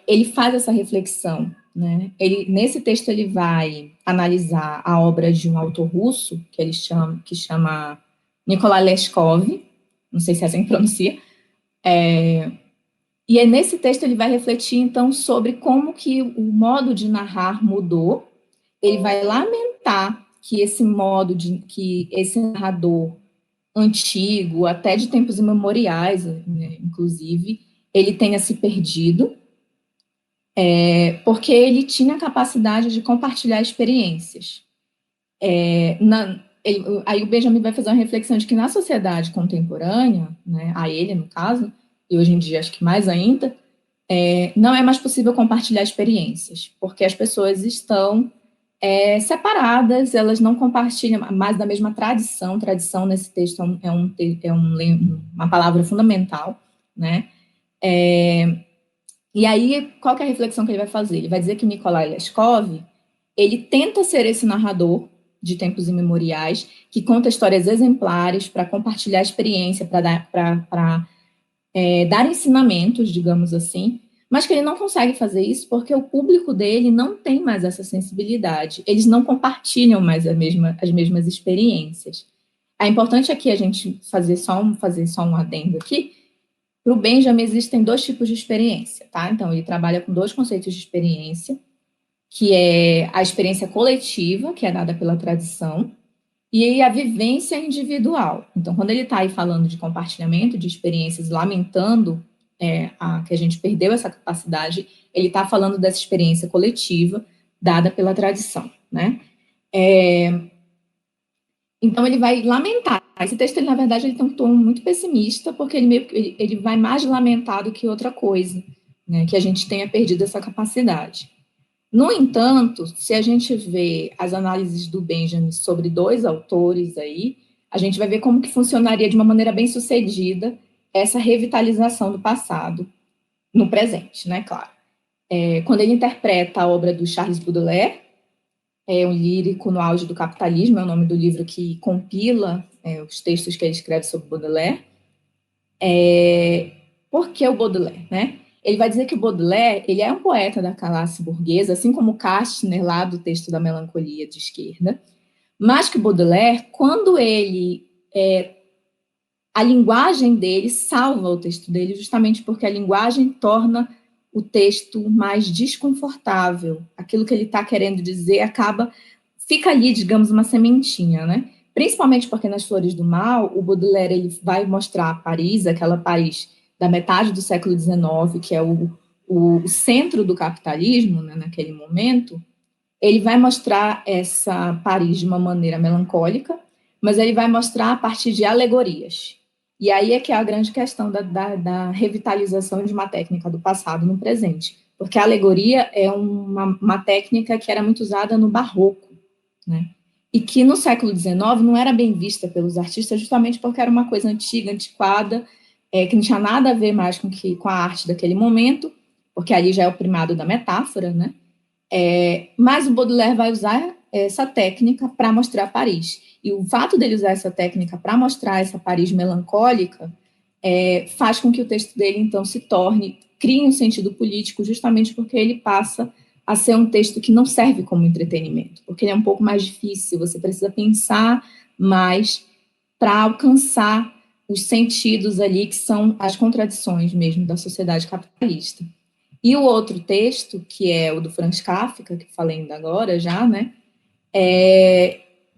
ele faz essa reflexão, né? Nesse texto ele vai analisar a obra de um autor russo que chama Nikolai Leskov, não sei se é assim que pronuncia, e aí nesse texto ele vai refletir então sobre como que o modo de narrar mudou. Ele vai lamentar que esse narrador antigo, até de tempos imemoriais, né, inclusive, ele tenha se perdido, porque ele tinha a capacidade de compartilhar experiências. Aí o Benjamin vai fazer uma reflexão de que na sociedade contemporânea, né, a ele, no caso, e hoje em dia acho que mais ainda, não é mais possível compartilhar experiências, porque as pessoas estão separadas, elas não compartilham mais da mesma tradição. Tradição, nesse texto, uma palavra fundamental, né? E aí, qual que é a reflexão que ele vai fazer? Ele vai dizer que Nikolai Leskov, ele tenta ser esse narrador de tempos imemoriais, que conta histórias exemplares para compartilhar experiência, para dar ensinamentos, digamos assim, mas que ele não consegue fazer isso porque o público dele não tem mais essa sensibilidade, eles não compartilham mais as mesmas experiências. É importante aqui a gente fazer só um adendo aqui. Para o Benjamin existem 2 tipos de experiência, tá? Então, ele trabalha com 2 conceitos de experiência, que é a experiência coletiva, que é dada pela tradição, e a vivência individual. Então, quando ele está aí falando de compartilhamento de experiências, lamentando que a gente perdeu essa capacidade, ele está falando dessa experiência coletiva dada pela tradição, né? Então, ele vai lamentar. Esse texto, ele, na verdade, ele tem um tom muito pessimista, porque ele vai mais lamentar do que outra coisa, né? Que a gente tenha perdido essa capacidade. No entanto, se a gente vê as análises do Benjamin sobre 2 autores aí, a gente vai ver como que funcionaria de uma maneira bem sucedida essa revitalização do passado no presente, né, claro. Quando ele interpreta a obra do Charles Baudelaire, um lírico no auge do capitalismo, é o nome do livro que compila os textos que ele escreve sobre Baudelaire. Por que o Baudelaire, né? Ele vai dizer que o Baudelaire, ele é um poeta da classe burguesa, assim como Kastner, lá do texto da Melancolia de esquerda, mas que o Baudelaire, quando ele... a linguagem dele salva o texto dele, justamente porque a linguagem torna o texto mais desconfortável. Aquilo que ele está querendo dizer fica ali, digamos, uma sementinha, né? Principalmente porque nas Flores do Mal, o Baudelaire ele vai mostrar Paris, aquela Paris da metade do século XIX, que é o centro do capitalismo, né, naquele momento. Ele vai mostrar essa Paris de uma maneira melancólica, mas ele vai mostrar a partir de alegorias. E aí é que é a grande questão da revitalização de uma técnica do passado no presente, porque a alegoria é uma técnica que era muito usada no barroco, né? E que no século XIX não era bem vista pelos artistas, justamente porque era uma coisa antiga, antiquada, que não tinha nada a ver mais com a arte daquele momento, porque ali já é o primado da metáfora, né? Mas o Baudelaire vai usar essa técnica para mostrar Paris. E o fato dele usar essa técnica para mostrar essa Paris melancólica faz com que o texto dele, então, crie um sentido político, justamente porque ele passa a ser um texto que não serve como entretenimento, porque ele é um pouco mais difícil, você precisa pensar mais para alcançar os sentidos ali, que são as contradições mesmo da sociedade capitalista. E o outro texto, que é o do Franz Kafka, que falei ainda agora já, né?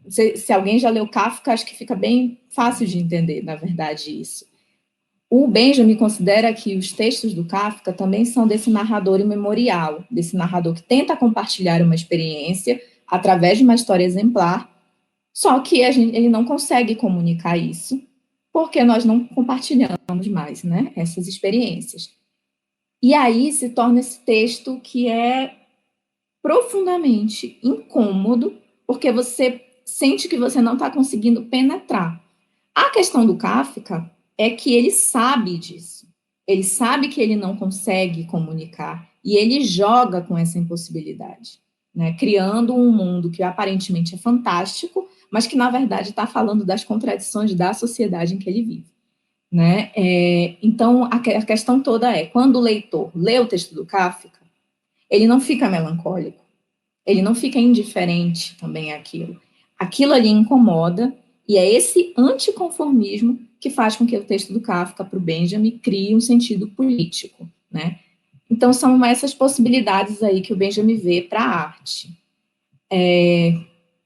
Se alguém já leu Kafka, acho que fica bem fácil de entender, na verdade, isso. O Benjamin considera que os textos do Kafka também são desse narrador imemorial, desse narrador que tenta compartilhar uma experiência através de uma história exemplar, só que ele não consegue comunicar isso, porque nós não compartilhamos mais, né, essas experiências. E aí se torna esse texto que é profundamente incômodo, porque você sente que você não está conseguindo penetrar. A questão do Kafka é que ele sabe disso. Ele sabe que ele não consegue comunicar e ele joga com essa impossibilidade, né? Criando um mundo que aparentemente é fantástico, mas que, na verdade, está falando das contradições da sociedade em que ele vive, né? Então, a questão toda é, quando o leitor lê o texto do Kafka, ele não fica melancólico, ele não fica indiferente também àquilo. Aquilo ali incomoda, e é esse anticonformismo que faz com que o texto do Kafka para o Benjamin crie um sentido político, né? Então, são essas possibilidades aí que o Benjamin vê para a arte.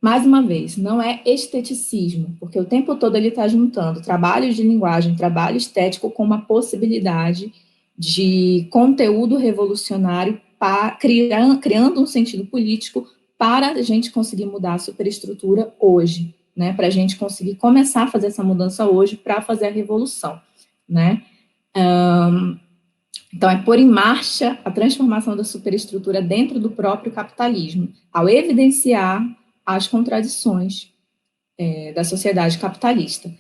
mais uma vez, não é esteticismo, porque o tempo todo ele está juntando trabalho de linguagem, trabalho estético com uma possibilidade de conteúdo revolucionário criando um sentido político para a gente conseguir mudar a superestrutura hoje, né? Para a gente conseguir começar a fazer essa mudança hoje para fazer a revolução, né? Então, é pôr em marcha a transformação da superestrutura dentro do próprio capitalismo, ao evidenciar as contradições da sociedade capitalista.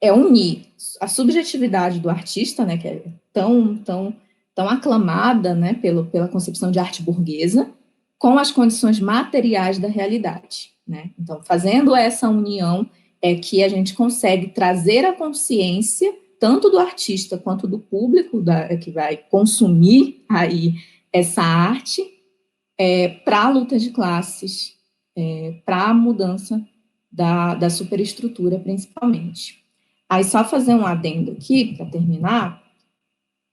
É unir a subjetividade do artista, né, que é tão aclamada, né, pela concepção de arte burguesa, com as condições materiais da realidade, né? Então, fazendo essa união é que a gente consegue trazer a consciência tanto do artista quanto do público que vai consumir aí essa arte para a luta de classes, para a mudança da superestrutura, principalmente. Aí, só fazer um adendo aqui, para terminar,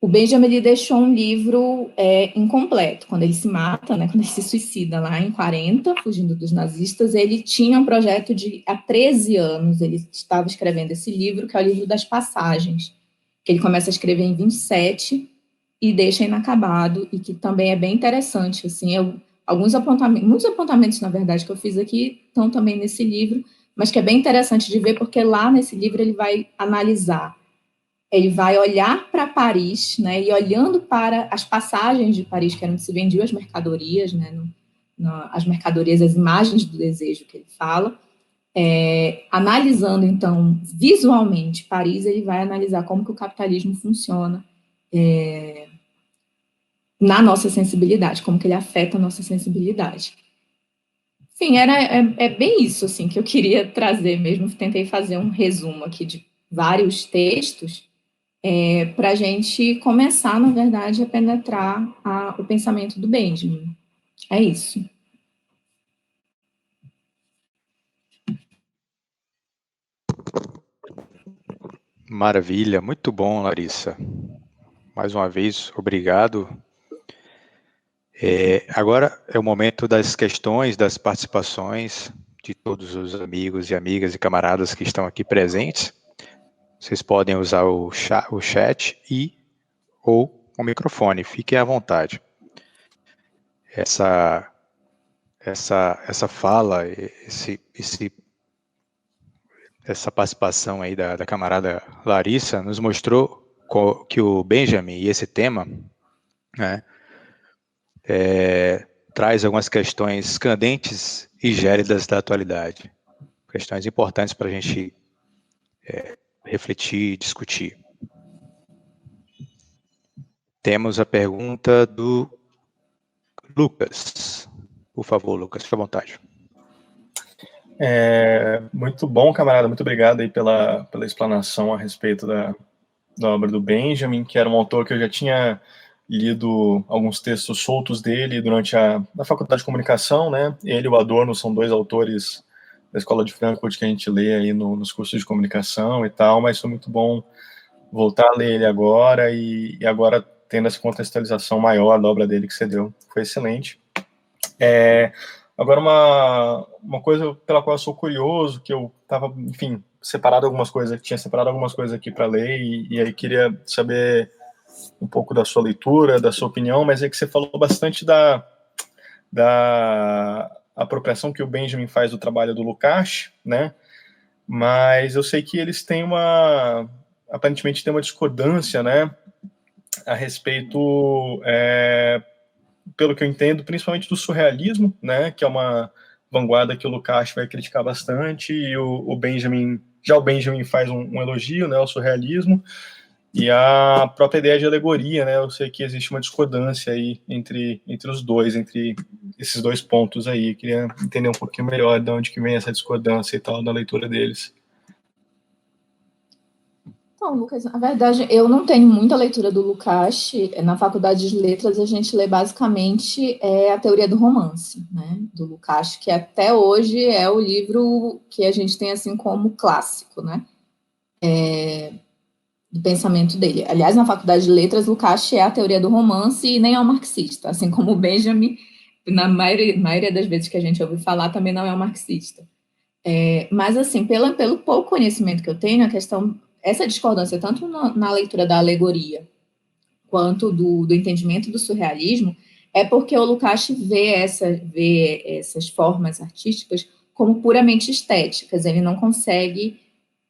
o Benjamin ele deixou um livro incompleto. Quando ele se mata, né, quando ele se suicida lá em 40, fugindo dos nazistas, ele tinha um projeto há 13 anos, ele estava escrevendo esse livro, que é o livro das passagens, que ele começa a escrever em 27 e deixa inacabado, e que também é bem interessante. Assim, muitos apontamentos, na verdade, que eu fiz aqui estão também nesse livro, mas que é bem interessante de ver, porque lá nesse livro ele vai analisar, ele vai olhar para Paris, né, e olhando para as passagens de Paris, que era onde se vendiam as mercadorias, né, as mercadorias, as imagens do desejo que ele fala, analisando, então, visualmente Paris, ele vai analisar como que o capitalismo funciona na nossa sensibilidade, como que ele afeta a nossa sensibilidade. Enfim, é bem isso, assim, que eu queria trazer mesmo. Tentei fazer um resumo aqui de vários textos, para a gente começar, na verdade, a penetrar o pensamento do Benjamin. É isso. Maravilha, muito bom, Larissa. Mais uma vez, obrigado. Agora é o momento das questões, das participações de todos os amigos e amigas e camaradas que estão aqui presentes. Vocês podem usar o chat ou o microfone, fiquem à vontade. Essa fala, essa participação aí da camarada Larissa nos mostrou que o Benjamin e esse tema, né, traz algumas questões candentes e gélidas da atualidade. Questões importantes para a gente refletir e discutir. Temos a pergunta do Lucas. Por favor, Lucas, fique à vontade. Muito bom, camarada. Muito obrigado aí pela explanação a respeito da obra do Benjamin, que era um autor que eu já tinha lido alguns textos soltos dele durante na faculdade de comunicação, né? Ele e o Adorno são dois autores da Escola de Frankfurt que a gente lê aí nos cursos de comunicação e tal, mas foi muito bom voltar a ler ele agora e agora tendo essa contextualização maior da obra dele que você deu. Foi excelente. Agora, uma coisa pela qual eu sou curioso, que eu estava, enfim, tinha separado algumas coisas aqui para ler, e aí queria saber um pouco da sua leitura, da sua opinião, mas é que você falou bastante da apropriação que o Benjamin faz do trabalho do Lukács, né? Mas eu sei que eles têm aparentemente tem uma discordância, né, a respeito, pelo que eu entendo, principalmente do surrealismo, né, que é uma vanguarda que o Lukács vai criticar bastante, e o Benjamin faz um elogio, né, ao surrealismo, e a própria ideia de alegoria, né, eu sei que existe uma discordância aí entre os dois, entre esses dois pontos aí. Eu queria entender um pouquinho melhor de onde que vem essa discordância e tal, da leitura deles. Então, Lucas, na verdade, eu não tenho muita leitura do Lukács. Na Faculdade de Letras, a gente lê basicamente a teoria do romance, né, do Lukács, que até hoje é o livro que a gente tem assim como clássico, né, do pensamento dele. Aliás, na Faculdade de Letras, Lukács é a teoria do romance e nem é um marxista, assim como o Benjamin, na maioria das vezes que a gente ouve falar, também não é um marxista. Mas, assim, pelo pouco conhecimento que eu tenho, essa discordância, tanto na leitura da alegoria, quanto do entendimento do surrealismo, é porque o Lukács vê essas formas artísticas como puramente estéticas. Ele não consegue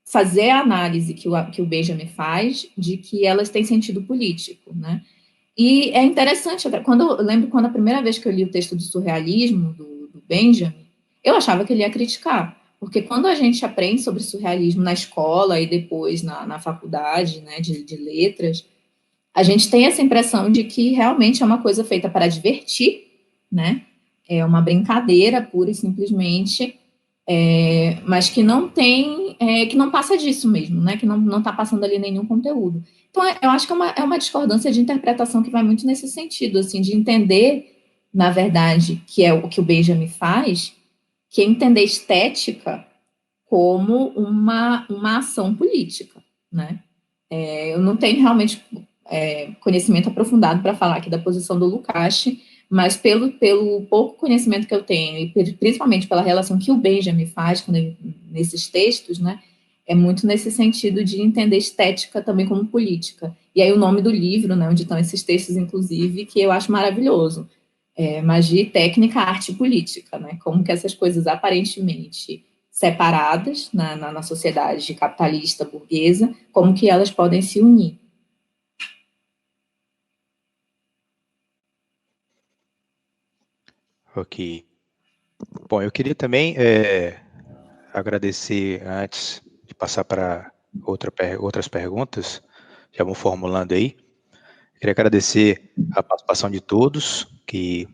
fazer a análise que o Benjamin faz de que elas têm sentido político, né? E é interessante, eu lembro quando a primeira vez que eu li o texto do surrealismo, do Benjamin, eu achava que ele ia criticar, porque quando a gente aprende sobre surrealismo na escola e depois na faculdade, né, de letras, a gente tem essa impressão de que realmente é uma coisa feita para divertir, né? É uma brincadeira pura e simplesmente, mas que não tem, que não passa disso mesmo, né? Que não está passando ali nenhum conteúdo. Então, eu acho que é uma discordância de interpretação que vai muito nesse sentido, assim, de entender, na verdade, que é o que o Benjamin faz, que é entender estética como uma ação política, né? Eu não tenho realmente conhecimento aprofundado para falar aqui da posição do Lukács, mas pelo pouco conhecimento que eu tenho, e principalmente pela relação que o Benjamin faz nesses textos, né, é muito nesse sentido de entender estética também como política. E aí o nome do livro, né, onde estão esses textos, inclusive, que eu acho maravilhoso, Magia e Técnica, Arte e Política, né, como que essas coisas aparentemente separadas na sociedade capitalista burguesa, como que elas podem se unir. Ok. Bom, eu queria também agradecer, antes de passar para outras perguntas, já vão formulando aí. Queria agradecer a participação de todos que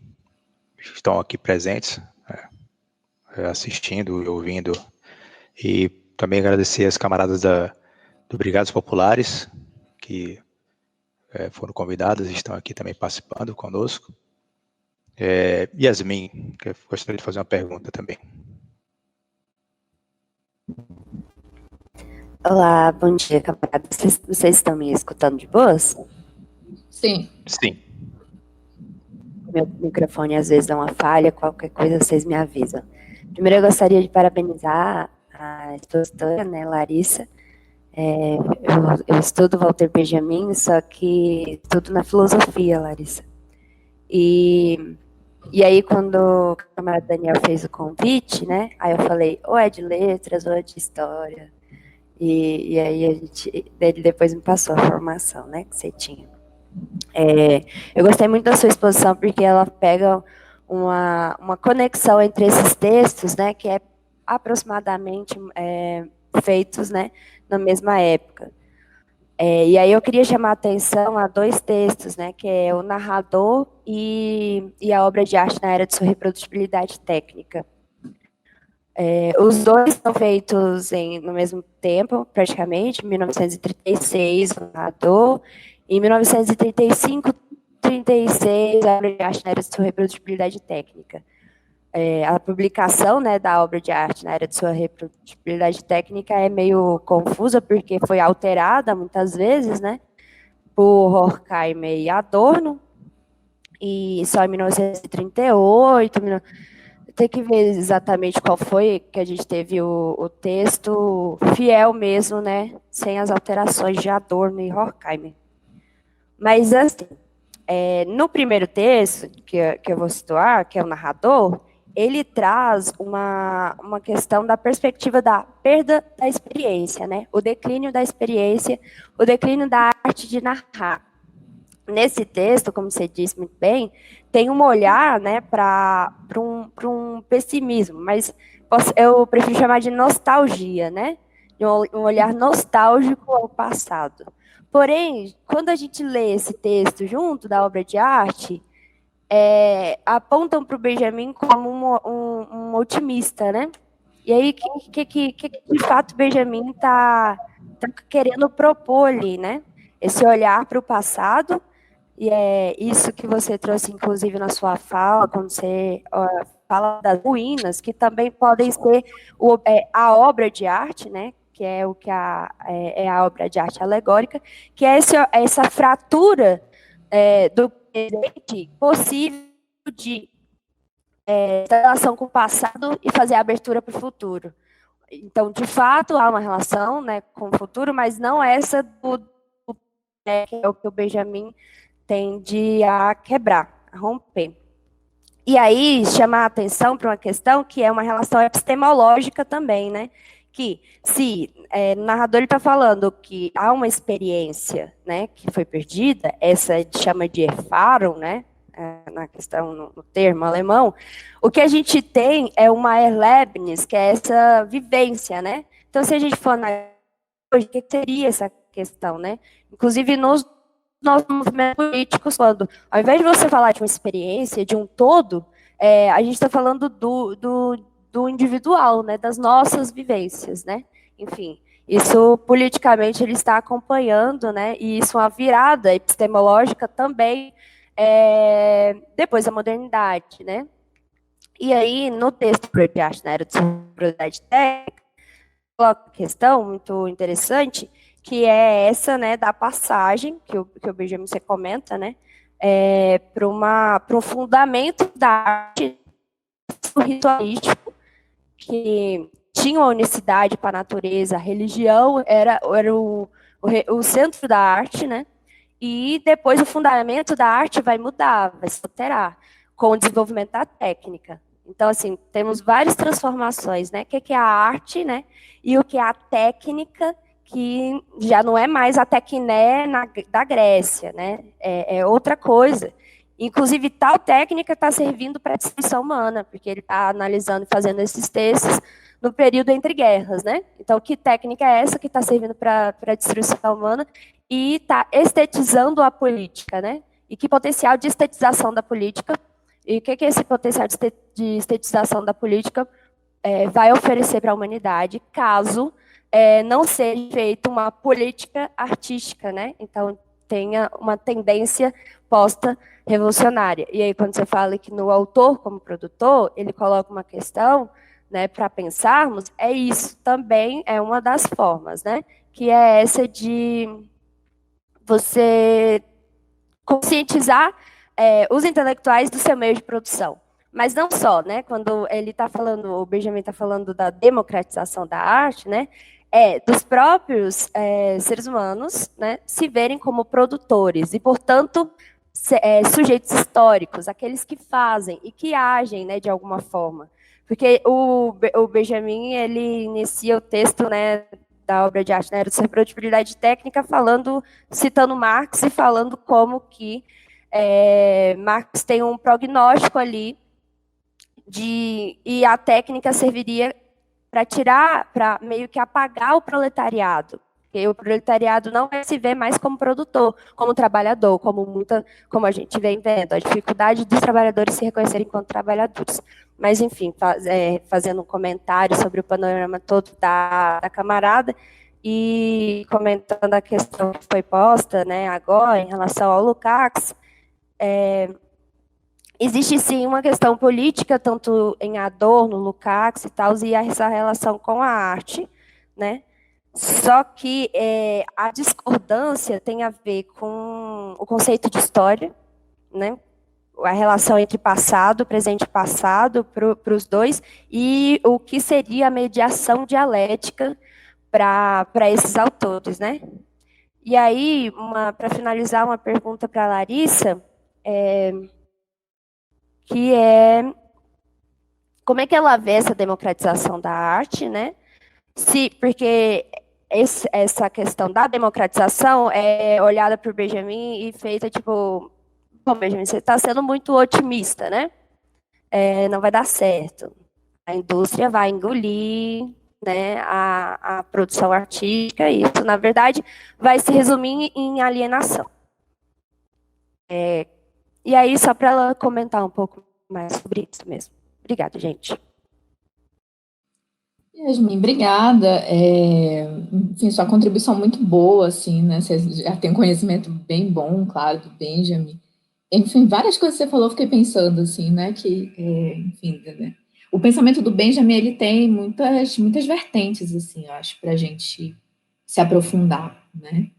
estão aqui presentes, assistindo e ouvindo, e também agradecer as camaradas do Brigadas Populares, que foram convidadas e estão aqui também participando conosco. Yasmin, que eu gostaria de fazer uma pergunta também. Olá, bom dia, camaradas. Vocês estão me escutando de boas? Sim. Sim. Meu microfone às vezes dá uma falha, qualquer coisa vocês me avisam. Primeiro eu gostaria de parabenizar a expositora, né, Larissa. Eu estudo Walter Benjamin, só que estudo na filosofia, Larissa. E aí, quando o camarada Daniel fez o convite, né, aí eu falei, ou é de letras, ou é de história. E aí ele depois me passou a formação, né, que você tinha. Eu gostei muito da sua exposição porque ela pega uma conexão entre esses textos, né, que é aproximadamente feitos, né, na mesma época. E aí eu queria chamar a atenção a dois textos, né, que é o Narrador e a Obra de Arte na Era de Sua Reprodutibilidade Técnica. Os dois são feitos no mesmo tempo, praticamente, em 1936, o Narrador, e em 1935, 36, a Obra de Arte na Era de Sua Reprodutibilidade Técnica. A publicação, né, da obra de arte na Era de Sua Reprodutibilidade Técnica é meio confusa, porque foi alterada muitas vezes, né, por Horkheimer e Adorno, e só em 1938, tem que ver exatamente qual foi que a gente teve o texto fiel mesmo, né, sem as alterações de Adorno e Horkheimer. Mas, assim, no primeiro texto, que eu vou situar, que é o Narrador, ele traz uma questão da perspectiva da perda da experiência, né? O declínio da experiência, o declínio da arte de narrar. Nesse texto, como você disse muito bem, tem um olhar, né, para um pessimismo, mas eu prefiro chamar de nostalgia, né? Um olhar nostálgico ao passado. Porém, quando a gente lê esse texto junto da obra de arte, apontam para o Benjamin como um otimista, né? E aí, que de fato Benjamin está querendo propor ali, né? Esse olhar para o passado, e é isso que você trouxe, inclusive, na sua fala, quando você fala das ruínas, que também podem ser a obra de arte, né? Que é o que é a obra de arte alegórica, que é essa fratura do presente possível de relação com o passado e fazer a abertura para o futuro. Então, de fato, há uma relação, né, com o futuro, mas não essa que é o que o Benjamin tende a quebrar, a romper. E aí, chamar a atenção para uma questão que é uma relação epistemológica também, né? Que se o narrador está falando que há uma experiência, né, que foi perdida, essa chama de Erfahrung, né, na questão, no termo alemão, o que a gente tem é uma Erlebnis, que é essa vivência, né? Então, se a gente for analisar hoje, o que seria essa questão, né? Inclusive, nos nossos movimentos políticos, quando, ao invés de você falar de uma experiência, de um todo, a gente está falando do individual, né? Das nossas vivências, né? Enfim, isso politicamente ele está acompanhando, né? E isso é uma virada epistemológica também, depois da modernidade, né? E aí, no texto de arte na era de superioridade técnica, coloca uma questão muito interessante, que é essa, né, da passagem, que o Benjamin você comenta, né, para um fundamento da arte ritualístico, que tinha uma unicidade com a natureza, a religião era o centro da arte, né, e depois o fundamento da arte vai mudar, vai se alterar, com o desenvolvimento da técnica. Então, assim, temos várias transformações, né? O que é a arte, né? E o que é a técnica, que já não é mais a tecné da Grécia, né? É outra coisa. Inclusive, tal técnica está servindo para a destruição humana, porque ele está analisando e fazendo esses textos no período entre guerras, né? Então, que técnica é essa que está servindo para a destruição humana e está estetizando a política, né? E que potencial de estetização da política, e o que esse potencial de estetização da política vai oferecer para a humanidade, caso não seja feita uma política artística, né? Então, tenha uma tendência posta revolucionária. E aí, quando você fala que no autor, como produtor, ele coloca uma questão, né, para pensarmos, isso também é uma das formas, né? Que é essa de você conscientizar os intelectuais do seu meio de produção. Mas não só, né? Quando ele está falando, o Benjamin está falando da democratização da arte, né? Dos próprios seres humanos, né, se verem como produtores e, portanto, sujeitos históricos, aqueles que fazem e que agem, né, de alguma forma. Porque o Benjamin, ele inicia o texto, né, da obra de arte na era da reprodutibilidade técnica, citando Marx e falando como que Marx tem um prognóstico ali e a técnica serviria para meio que apagar o proletariado, porque o proletariado não vai se ver mais como produtor, como trabalhador, como a gente vem vendo, a dificuldade dos trabalhadores se reconhecerem enquanto trabalhadores. Mas, enfim, fazendo um comentário sobre o panorama todo da camarada e comentando a questão que foi posta, né, agora, em relação ao Lukács, existe sim uma questão política, tanto em Adorno, Lukács e tal, e essa relação com a arte, né? Só que a discordância tem a ver com o conceito de história, né? A relação entre passado, presente e passado para os dois, e o que seria a mediação dialética para esses autores, né? E aí, para finalizar, uma pergunta para a Larissa, que é como é que ela vê essa democratização da arte, né? Porque essa questão da democratização é olhada por Benjamin e feita tipo, bom, Benjamin, você está sendo muito otimista, né? Não vai dar certo. A indústria vai engolir, né, a produção artística, e isso, na verdade, vai se resumir em alienação. E aí, só para ela comentar um pouco mais sobre isso mesmo. Obrigada, gente. Yasmin, obrigada. Enfim, sua contribuição muito boa, assim, né? Você já tem um conhecimento bem bom, claro, do Benjamin. Enfim, várias coisas que você falou, fiquei pensando, assim, né? Que, enfim, né? O pensamento do Benjamin, ele tem muitas vertentes, assim, eu acho, para a gente se aprofundar, né?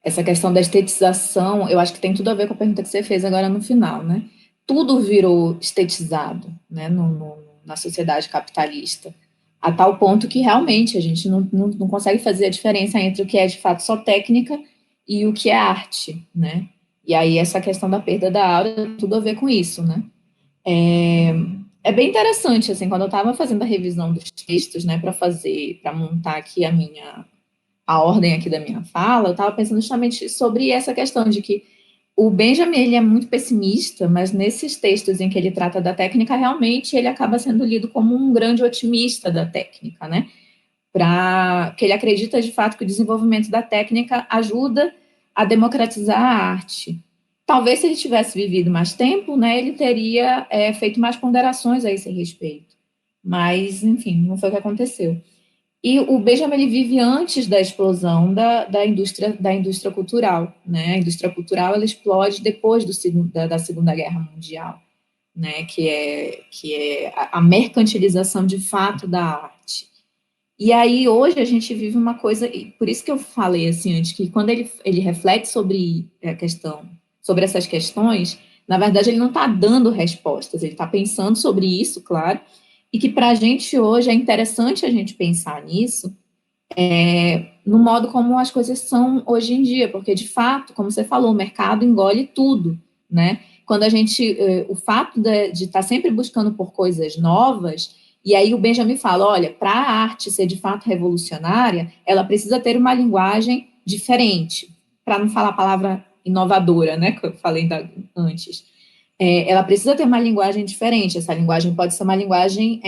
Essa questão da estetização, eu acho que tem tudo a ver com a pergunta que você fez agora no final, né? tudo virou estetizado, né, na sociedade capitalista, a tal ponto que realmente a gente não consegue fazer a diferença entre o que é de fato só técnica e o que é arte, né? E aí essa questão da perda da aura tem tudo a ver com isso, né? É bem interessante, assim, quando eu estava fazendo a revisão dos textos, né, para montar aqui a ordem aqui da minha fala, eu estava pensando justamente sobre essa questão de que o Benjamin, ele é muito pessimista, mas nesses textos em que ele trata da técnica, realmente ele acaba sendo lido como um grande otimista da técnica, né? Que ele acredita, de fato, que o desenvolvimento da técnica ajuda a democratizar a arte. Talvez, se ele tivesse vivido mais tempo, né, ele teria feito mais ponderações a esse respeito. Mas, enfim, não foi o que aconteceu. E o Benjamin, ele vive antes da explosão da indústria cultural, né? A indústria cultural, ela explode depois da Segunda Guerra Mundial, né? Que é a mercantilização de fato da arte. E aí, hoje, a gente vive uma coisa, e por isso que eu falei, assim, antes, que quando ele reflete sobre sobre essas questões, na verdade, ele não está dando respostas, ele está pensando sobre isso, claro, e que para a gente hoje é interessante a gente pensar nisso, no modo como as coisas são hoje em dia, porque, de fato, como você falou, o mercado engole tudo, né? Quando o fato de estar sempre buscando por coisas novas, e aí o Benjamin fala, olha, para a arte ser de fato revolucionária, ela precisa ter uma linguagem diferente, para não falar a palavra inovadora, né, que eu falei antes. Ela precisa ter uma linguagem diferente, essa linguagem pode ser uma linguagem,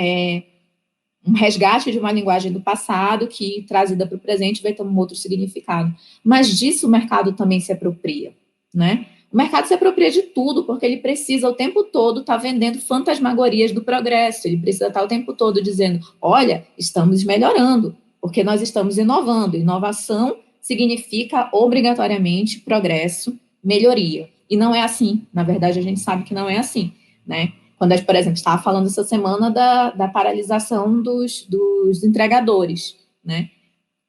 um resgate de uma linguagem do passado que, trazida para o presente, vai ter um outro significado. Mas disso o mercado também se apropria, né? O mercado se apropria de tudo, porque ele precisa o tempo todo estar vendendo fantasmagorias do progresso, ele precisa estar o tempo todo dizendo, olha, estamos melhorando, porque nós estamos inovando. Inovação significa, obrigatoriamente, progresso, melhoria. E não é assim, na verdade, a gente sabe que não é assim, né? Quando a gente, por exemplo, estava falando essa semana da paralisação dos entregadores, né?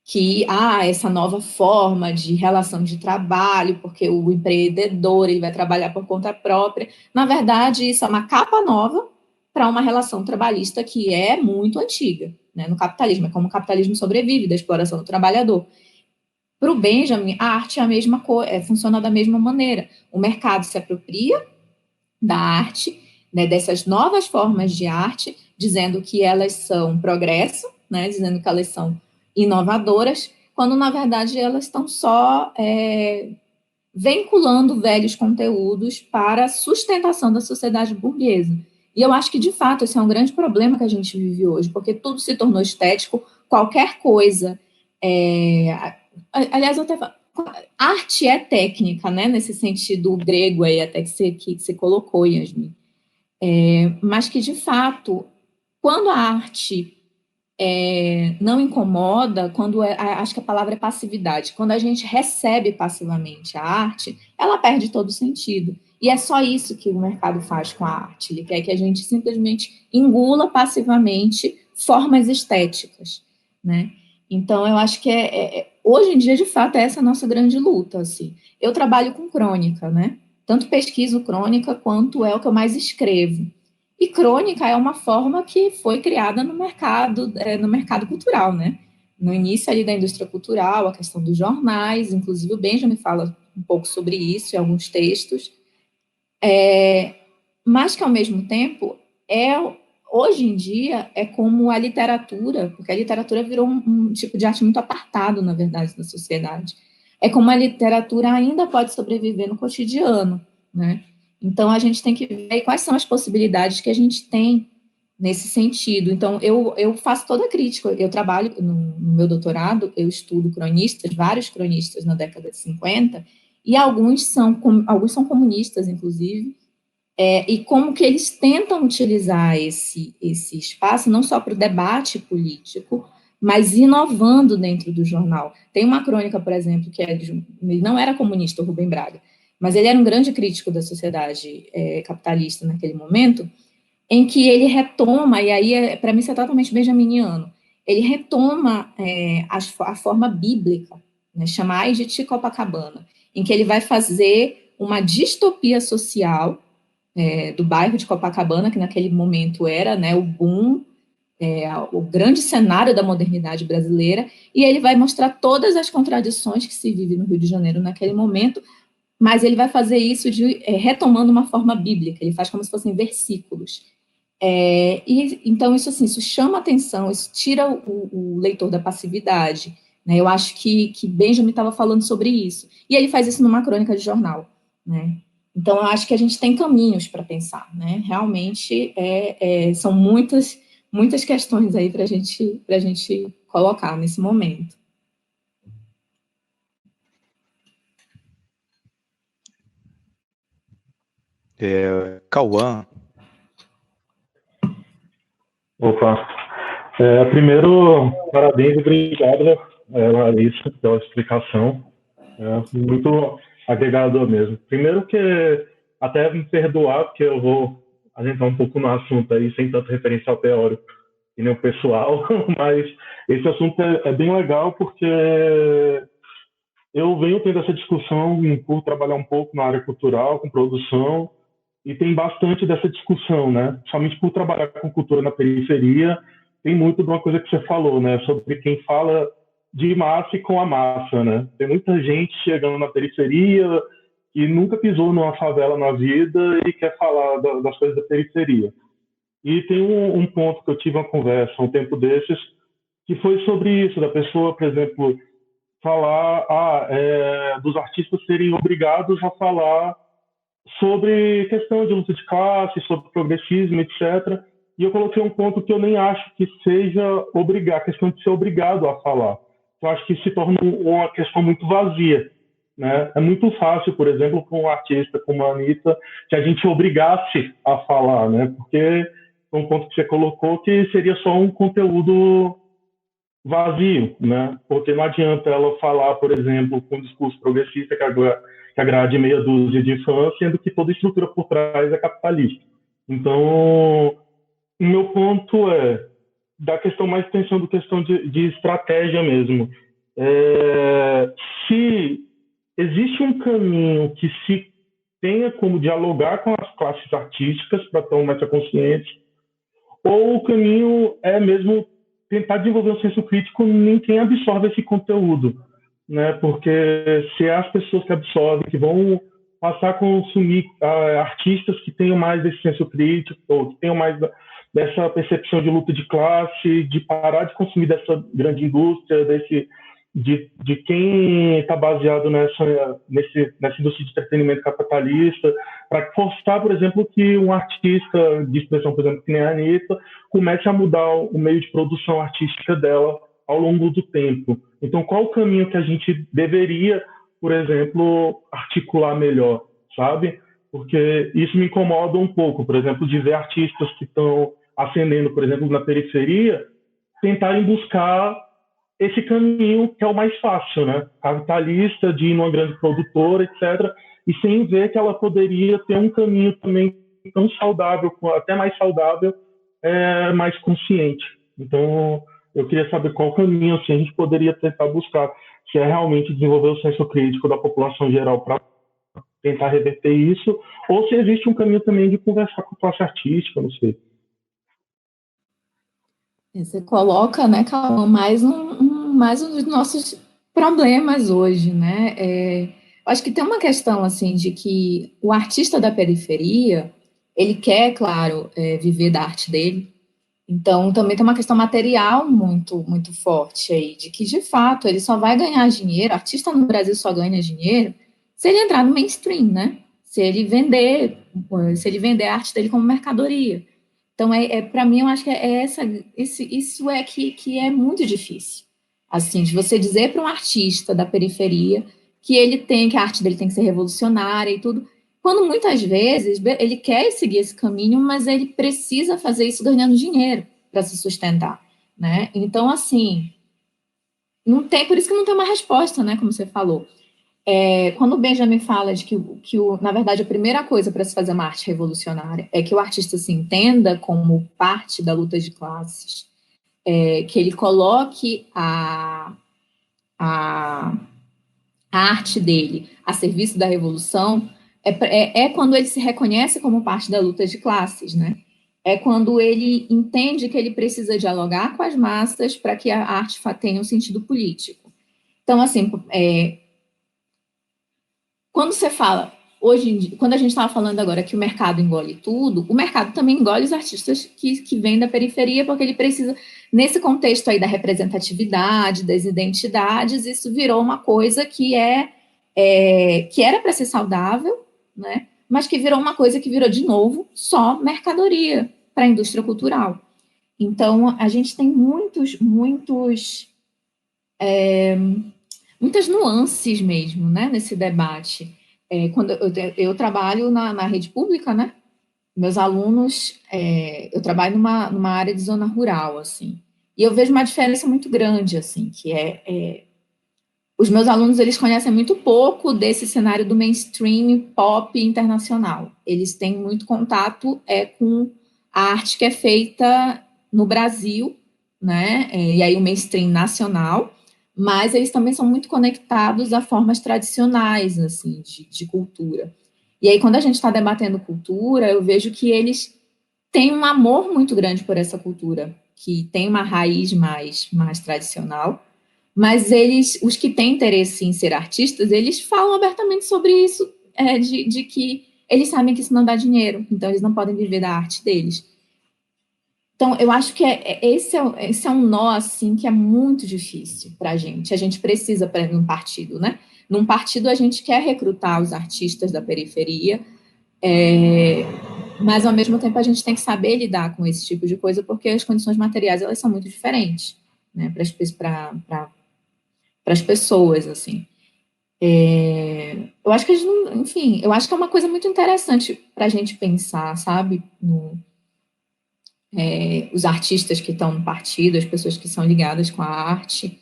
Que essa nova forma de relação de trabalho, porque o empreendedor ele vai trabalhar por conta própria. Na verdade, isso é uma capa nova para uma relação trabalhista que é muito antiga, né, no capitalismo. É como o capitalismo sobrevive da exploração do trabalhador. Para o Benjamin, a arte é a mesma coisa, funciona da mesma maneira. O mercado se apropria da arte, né, dessas novas formas de arte, dizendo que elas são progresso, né, dizendo que elas são inovadoras, quando, na verdade, elas estão só vinculando velhos conteúdos para a sustentação da sociedade burguesa. E eu acho que, de fato, esse é um grande problema que a gente vive hoje, porque tudo se tornou estético, qualquer coisa... aliás, eu até falo, arte é técnica, né, nesse sentido grego aí, até que você colocou, Yasmin. Mas que, de fato, quando a arte não incomoda, acho que a palavra é passividade, quando a gente recebe passivamente a arte, ela perde todo o sentido. E é só isso que o mercado faz com a arte. Ele quer que a gente simplesmente engula passivamente formas estéticas, né? Então, eu acho que hoje em dia, de fato, essa é a nossa grande luta, assim. Eu trabalho com crônica, né? Tanto pesquiso crônica, quanto é o que eu mais escrevo. E crônica é uma forma que foi criada no mercado cultural, né? No início ali da indústria cultural, a questão dos jornais, inclusive o Benjamin fala um pouco sobre isso em alguns textos, mas que, ao mesmo tempo, hoje em dia, é como a literatura, porque a literatura virou um tipo de arte muito apartado, na verdade, da sociedade. É como a literatura ainda pode sobreviver no cotidiano, né? Então, a gente tem que ver quais são as possibilidades que a gente tem nesse sentido. Então, eu faço toda a crítica. Eu trabalho no meu doutorado, eu estudo cronistas, vários cronistas na década de 50, e alguns são comunistas, inclusive, e como que eles tentam utilizar esse espaço não só para o debate político, mas inovando dentro do jornal. Tem uma crônica, por exemplo, que ele não era comunista, o Rubem Braga, mas ele era um grande crítico da sociedade capitalista naquele momento, em que ele retoma, e aí, para mim, isso é totalmente benjaminiano, ele retoma a forma bíblica, né, chama Ai de Ti Copacabana, em que ele vai fazer uma distopia social do bairro de Copacabana, que naquele momento era, né, o boom, o grande cenário da modernidade brasileira, e ele vai mostrar todas as contradições que se vive no Rio de Janeiro naquele momento, mas ele vai fazer isso retomando uma forma bíblica, ele faz como se fossem versículos. Então, isso chama atenção, isso tira o leitor da passividade, né? Eu acho que Benjamin estava falando sobre isso, e ele faz isso numa crônica de jornal, né? Então, eu acho que a gente tem caminhos para pensar, né? Realmente, são muitas questões aí para a gente colocar nesse momento. Cauã. Opa. Primeiro, parabéns e obrigado, Larissa, pela explicação. Muito agregador mesmo. Primeiro que, até me perdoar, porque eu vou adentrar um pouco no assunto aí, sem tanto referencial teórico e nem o pessoal, mas esse assunto é bem legal porque eu venho tendo essa discussão por trabalhar um pouco na área cultural, com produção, e tem bastante dessa discussão, né? Somente por trabalhar com cultura na periferia, tem muito de uma coisa que você falou, né? Sobre quem fala de massa e com a massa, né? Tem muita gente chegando na periferia que nunca pisou numa favela na vida e quer falar das coisas da periferia. E tem um ponto que eu tive uma conversa um tempo desses, que foi sobre isso, da pessoa, por exemplo, falar dos artistas serem obrigados a falar sobre questão de luta de classe, sobre progressismo, etc. E eu coloquei um ponto que eu nem acho que seja a questão de ser obrigado a falar. Eu acho que se torna uma questão muito vazia, né? É muito fácil, por exemplo, para um artista como a Anitta, que a gente obrigasse a falar, né? Porque é um ponto que você colocou que seria só um conteúdo vazio, né? Porque não adianta ela falar, por exemplo, com um discurso progressista que agrade meia dúzia de fãs, sendo que toda a estrutura por trás é capitalista. Então, o meu ponto é da questão mais pensando questão de estratégia mesmo. Se existe um caminho que se tenha como dialogar com as classes artísticas para tomar essa consciência, ou o caminho é mesmo tentar desenvolver um senso crítico em quem absorve esse conteúdo, né? Porque se é as pessoas que absorvem, que vão passar a consumir artistas que tenham mais esse senso crítico, ou que tenham mais dessa percepção de luta de classe, de parar de consumir dessa grande indústria, de quem está baseado nessa indústria de entretenimento capitalista, para forçar, por exemplo, que um artista de expressão, por exemplo, que nem a Anitta, comece a mudar o meio de produção artística dela ao longo do tempo. Então, qual o caminho que a gente deveria, por exemplo, articular melhor, sabe? Porque isso me incomoda um pouco, por exemplo, de ver artistas que estão ascendendo, por exemplo, na periferia, tentarem buscar esse caminho que é o mais fácil, né? Capitalista, de ir numa grande produtora, etc., e sem ver que ela poderia ter um caminho também tão saudável, até mais saudável, mais consciente. Então, eu queria saber qual caminho assim, a gente poderia tentar buscar, se é realmente desenvolver o senso crítico da população geral para tentar reverter isso, ou se existe um caminho também de conversar com a classe artística, não sei. Você coloca, né, Cauã, mais um dos nossos problemas hoje, né? Acho que tem uma questão, assim, de que o artista da periferia, ele quer, claro, viver da arte dele. Então, também tem uma questão material muito, muito forte aí, de que, de fato, ele só vai ganhar dinheiro, artista no Brasil só ganha dinheiro se ele entrar no mainstream, né? Se ele vender a arte dele como mercadoria. Então, para mim, eu acho que isso é que é muito difícil. Assim, de você dizer para um artista da periferia que a arte dele tem que ser revolucionária e tudo, quando muitas vezes ele quer seguir esse caminho, mas ele precisa fazer isso ganhando dinheiro para se sustentar, né? Então, assim, por isso que não tem uma resposta, né? Como você falou. Quando o Benjamin fala de que na verdade, a primeira coisa para se fazer uma arte revolucionária é que o artista se entenda como parte da luta de classes, que ele coloque a arte dele a serviço da revolução, É quando ele se reconhece como parte da luta de classes, né? É quando ele entende que ele precisa dialogar com as massas para que a arte tenha um sentido político. Então, assim, quando você fala, hoje em dia, quando a gente estava falando agora que o mercado engole tudo, o mercado também engole os artistas que vêm da periferia, porque ele precisa, nesse contexto aí da representatividade, das identidades, isso virou uma coisa que era para ser saudável, né? Mas que virou uma coisa que virou, de novo, só mercadoria para a indústria cultural. Então, a gente tem muitas nuances mesmo, né, nesse debate. Quando eu trabalho na rede pública, né, meus alunos, eu trabalho numa área de zona rural, assim, e eu vejo uma diferença muito grande, assim, que os meus alunos, eles conhecem muito pouco desse cenário do mainstream pop internacional. Eles têm muito contato com a arte que é feita no Brasil, né? E aí o mainstream nacional, mas eles também são muito conectados a formas tradicionais, assim, de cultura. E aí, quando a gente está debatendo cultura, eu vejo que eles têm um amor muito grande por essa cultura, que tem uma raiz mais tradicional, mas os que têm interesse em ser artistas, eles falam abertamente sobre isso, de que eles sabem que isso não dá dinheiro, então eles não podem viver da arte deles. Então, eu acho que esse é um nó, assim, que é muito difícil para a gente. A gente precisa, para um partido, né? Num partido, a gente quer recrutar os artistas da periferia, mas, ao mesmo tempo, a gente tem que saber lidar com esse tipo de coisa, porque as condições materiais, elas são muito diferentes, né? Para as pessoas, assim. Eu acho que a gente não, enfim, eu acho que é uma coisa muito interessante para a gente pensar, sabe, os artistas que estão no partido, as pessoas que são ligadas com a arte,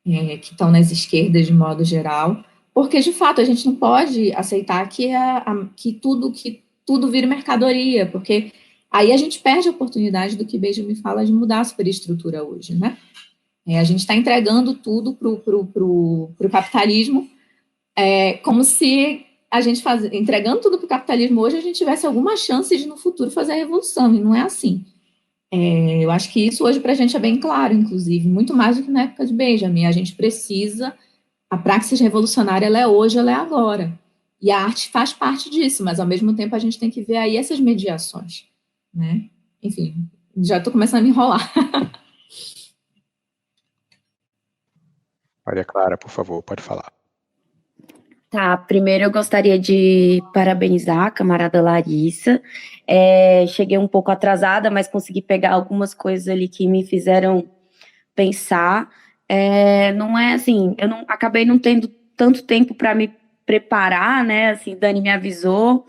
que estão nas esquerdas de modo geral, porque, de fato, a gente não pode aceitar que tudo vire mercadoria, porque aí a gente perde a oportunidade do que Benjamin fala de mudar a superestrutura hoje, né? A gente está entregando tudo para o capitalismo, como se a gente entregando tudo para o capitalismo hoje, a gente tivesse alguma chance de, no futuro, fazer a revolução, e não é assim. Eu acho que isso hoje para a gente é bem claro, inclusive, muito mais do que na época de Benjamin. A gente precisa, a praxis revolucionária, ela é hoje, ela é agora. E a arte faz parte disso, mas, ao mesmo tempo, a gente tem que ver aí essas mediações, né? Enfim, já estou começando a me enrolar. Maria Clara, por favor, pode falar. Tá, primeiro eu gostaria de parabenizar a camarada Larissa. Cheguei um pouco atrasada, mas consegui pegar algumas coisas ali que me fizeram pensar. Não é assim, acabei não tendo tanto tempo para me preparar, né? Assim, Dani me avisou,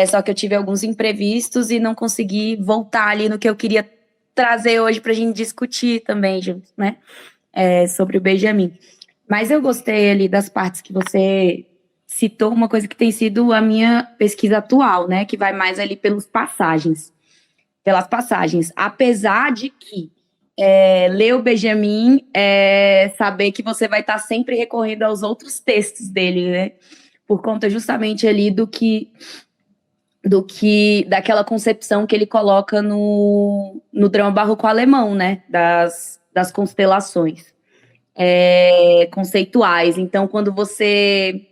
só que eu tive alguns imprevistos e não consegui voltar ali no que eu queria trazer hoje para a gente discutir também, né? Sobre o Benjamin. Mas eu gostei ali das partes que você citou, uma coisa que tem sido a minha pesquisa atual, né? Que vai mais ali pelas passagens. Apesar de que ler o Benjamin saber que você vai estar sempre recorrendo aos outros textos dele, né? Por conta justamente ali daquela concepção que ele coloca no drama barroco alemão, né? Das constelações. Conceituais. Então, quando você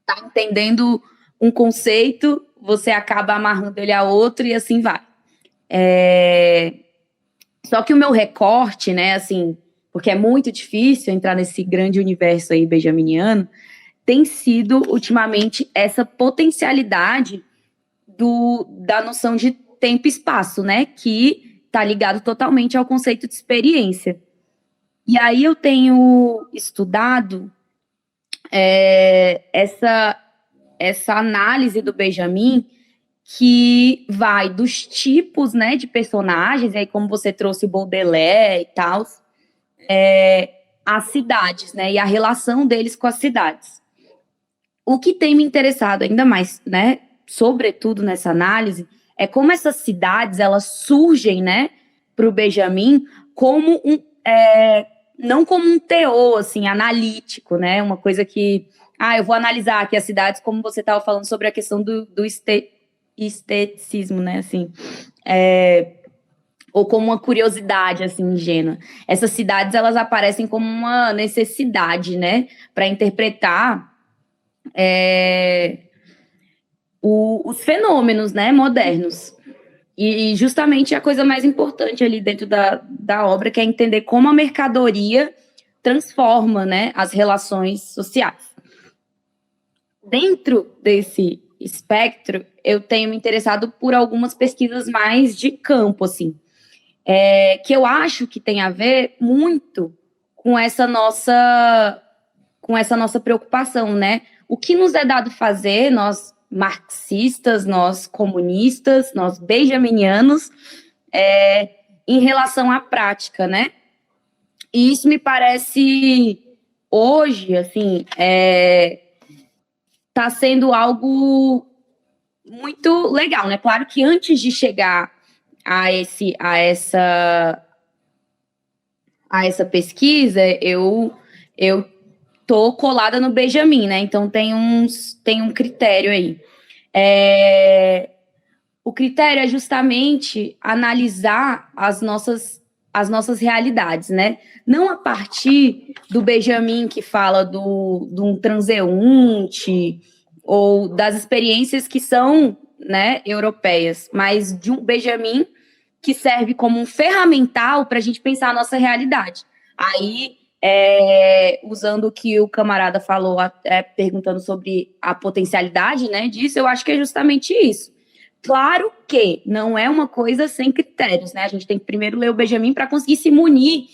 está entendendo um conceito, você acaba amarrando ele a outro e assim vai. Só que o meu recorte, né, assim, porque é muito difícil entrar nesse grande universo aí benjaminiano, tem sido, ultimamente, essa potencialidade da noção de tempo e espaço, né, que está ligado totalmente ao conceito de experiência. E aí eu tenho estudado essa análise do Benjamin, que vai dos tipos, né, de personagens, aí como você trouxe o Baudelaire e tal, as cidades, né, e a relação deles com as cidades. O que tem me interessado ainda mais, né, sobretudo nessa análise, é como essas cidades, elas surgem, né, para o Benjamin como não como um teor, assim, analítico, né, uma coisa que eu vou analisar aqui as cidades, como você estava falando sobre a questão do esteticismo, né, assim, ou como uma curiosidade, assim, ingênua. Essas cidades, elas aparecem como uma necessidade, né, para interpretar os fenômenos, né, modernos. E justamente a coisa mais importante ali dentro da obra, que é entender como a mercadoria transforma, né, as relações sociais. Dentro desse espectro, eu tenho me interessado por algumas pesquisas mais de campo, assim, que eu acho que tem a ver muito com essa nossa preocupação, né? O que nos é dado fazer, nós marxistas, nós comunistas, nós benjaminianos, em relação à prática, né? E isso me parece, hoje, assim, está sendo algo muito legal, né? Claro que antes de chegar a essa pesquisa, eu tô colada no Benjamin, né? Então tem um critério aí. O critério é justamente analisar as nossas realidades, né? Não a partir do Benjamin que fala de um transeunte ou das experiências que são, né, europeias, mas de um Benjamin que serve como um ferramental para a gente pensar a nossa realidade. Aí, usando o que o camarada falou, perguntando sobre a potencialidade, né, disso, eu acho que é justamente isso. Claro que não é uma coisa sem critérios, né? A gente tem que primeiro ler o Benjamin para conseguir se munir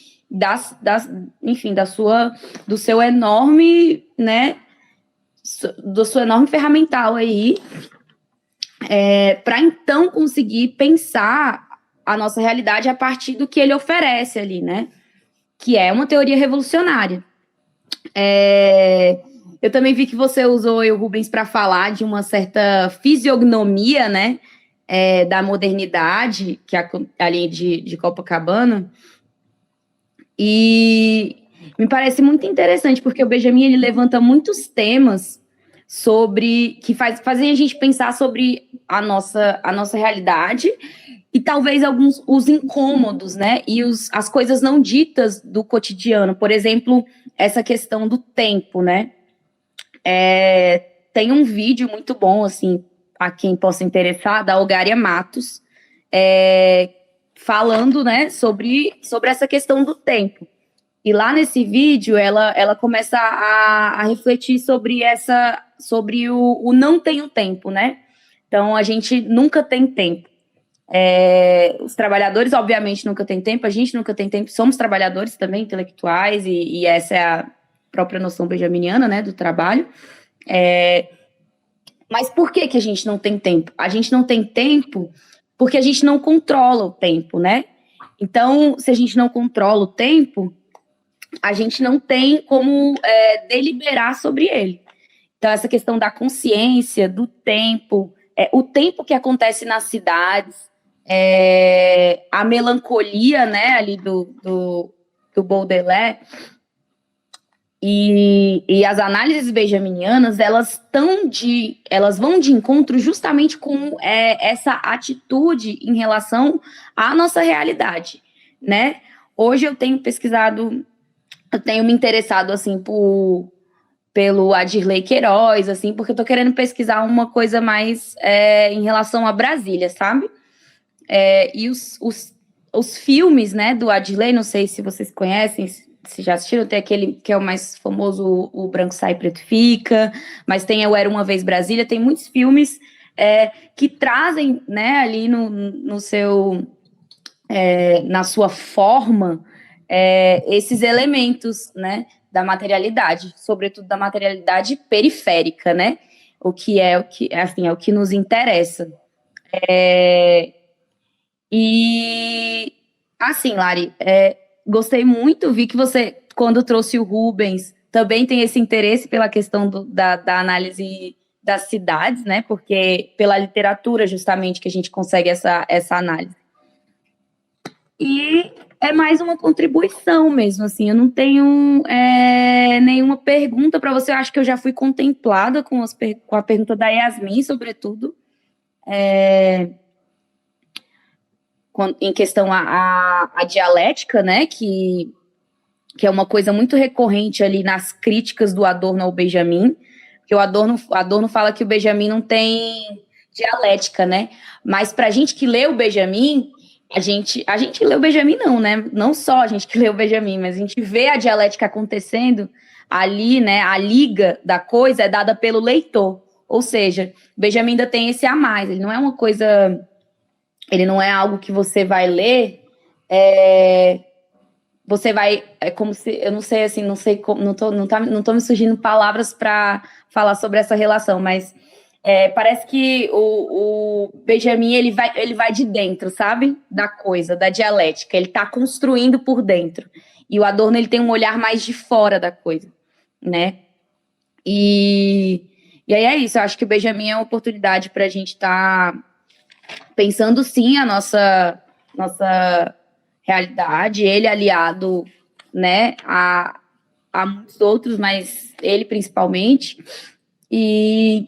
do seu enorme, né, do seu enorme ferramental aí, para então conseguir pensar a nossa realidade a partir do que ele oferece ali, né? Que é uma teoria revolucionária. Eu também vi que você usou o Rubens para falar de uma certa fisiognomia, né, da modernidade, que é ali de Copacabana, e me parece muito interessante, porque o Benjamin ele levanta muitos temas que fazem a gente pensar sobre a nossa realidade e talvez os incômodos, né, e as coisas não ditas do cotidiano. Por exemplo, essa questão do tempo, né? Tem um vídeo muito bom, assim, a quem possa interessar, da Algária Matos, falando, né, sobre essa questão do tempo. E lá nesse vídeo, ela começa a refletir sobre o não tenho tempo, né? Então, a gente nunca tem tempo. Os trabalhadores, obviamente, nunca têm tempo, a gente nunca tem tempo, somos trabalhadores também, intelectuais, e essa é a própria noção benjaminiana, né, do trabalho. Mas por que a gente não tem tempo? A gente não tem tempo porque a gente não controla o tempo, né? Então, se a gente não controla o tempo, a gente não tem como deliberar sobre ele. Então, essa questão da consciência, do tempo, o tempo que acontece nas cidades, a melancolia, né, ali do Baudelaire, e as análises benjaminianas, elas vão de encontro justamente com essa atitude em relação à nossa realidade, né? Hoje eu tenho me interessado, assim, pelo Adirley Queiroz, assim, porque eu tô querendo pesquisar uma coisa mais em relação a Brasília, sabe? E os filmes, né, do Adirley, não sei se vocês conhecem, se já assistiram, tem aquele que é o mais famoso, o Branco Sai, Preto Fica, mas tem o Era Uma Vez Brasília, tem muitos filmes que trazem, né, ali no seu, na sua forma, esses elementos, né, da materialidade, sobretudo da materialidade periférica, né, o que é o que nos interessa. E, assim, Lari, gostei muito, vi que você, quando trouxe o Rubens, também tem esse interesse pela questão da análise das cidades, né? Porque pela literatura, justamente, que a gente consegue essa análise. E é mais uma contribuição mesmo, assim, eu não tenho nenhuma pergunta para você, eu acho que eu já fui contemplada com a pergunta da Yasmin, sobretudo, em questão à dialética, né, que é uma coisa muito recorrente ali nas críticas do Adorno ao Benjamin, que o Adorno fala que o Benjamin não tem dialética, né, mas para a gente que lê o Benjamin, a gente lê o Benjamin não, né, não só a gente que lê o Benjamin, mas a gente vê a dialética acontecendo ali, né, a liga da coisa é dada pelo leitor, ou seja, o Benjamin ainda tem esse a mais, ele não é uma coisa, ele não é algo que você vai ler, você vai, é como se, eu não sei, assim, não sei como, não tô me surgindo palavras para falar sobre essa relação, mas parece que o Benjamin, ele vai de dentro, sabe? Da coisa, da dialética, ele está construindo por dentro, e o Adorno, ele tem um olhar mais de fora da coisa, né? E aí é isso, eu acho que o Benjamin é uma oportunidade para a gente estar pensando, sim, a nossa realidade, ele aliado, né, a muitos outros, mas ele principalmente, e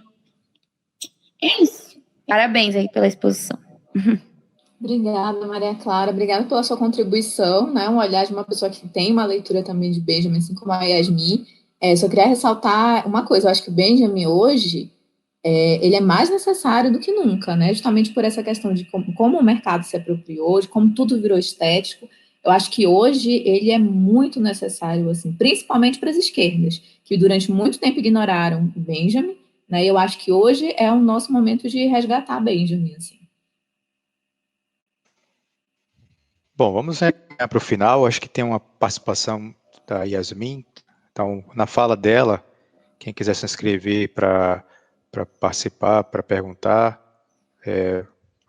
é isso. Parabéns aí pela exposição. Obrigada, Maria Clara. Obrigada pela sua contribuição, né? Um olhar de uma pessoa que tem uma leitura também de Benjamin, assim como a Yasmin. Só queria ressaltar uma coisa. Eu acho que o Benjamin hoje, ele é mais necessário do que nunca, né? Justamente por essa questão de como o mercado se apropriou, de como tudo virou estético. Eu acho que hoje ele é muito necessário, assim, principalmente para as esquerdas, que durante muito tempo ignoraram o Benjamin, né? E eu acho que hoje é o nosso momento de resgatar Benjamin, assim. Bom, vamos para o final. Acho que tem uma participação da Yasmin. Então, na fala dela, quem quiser se inscrever para participar, para perguntar,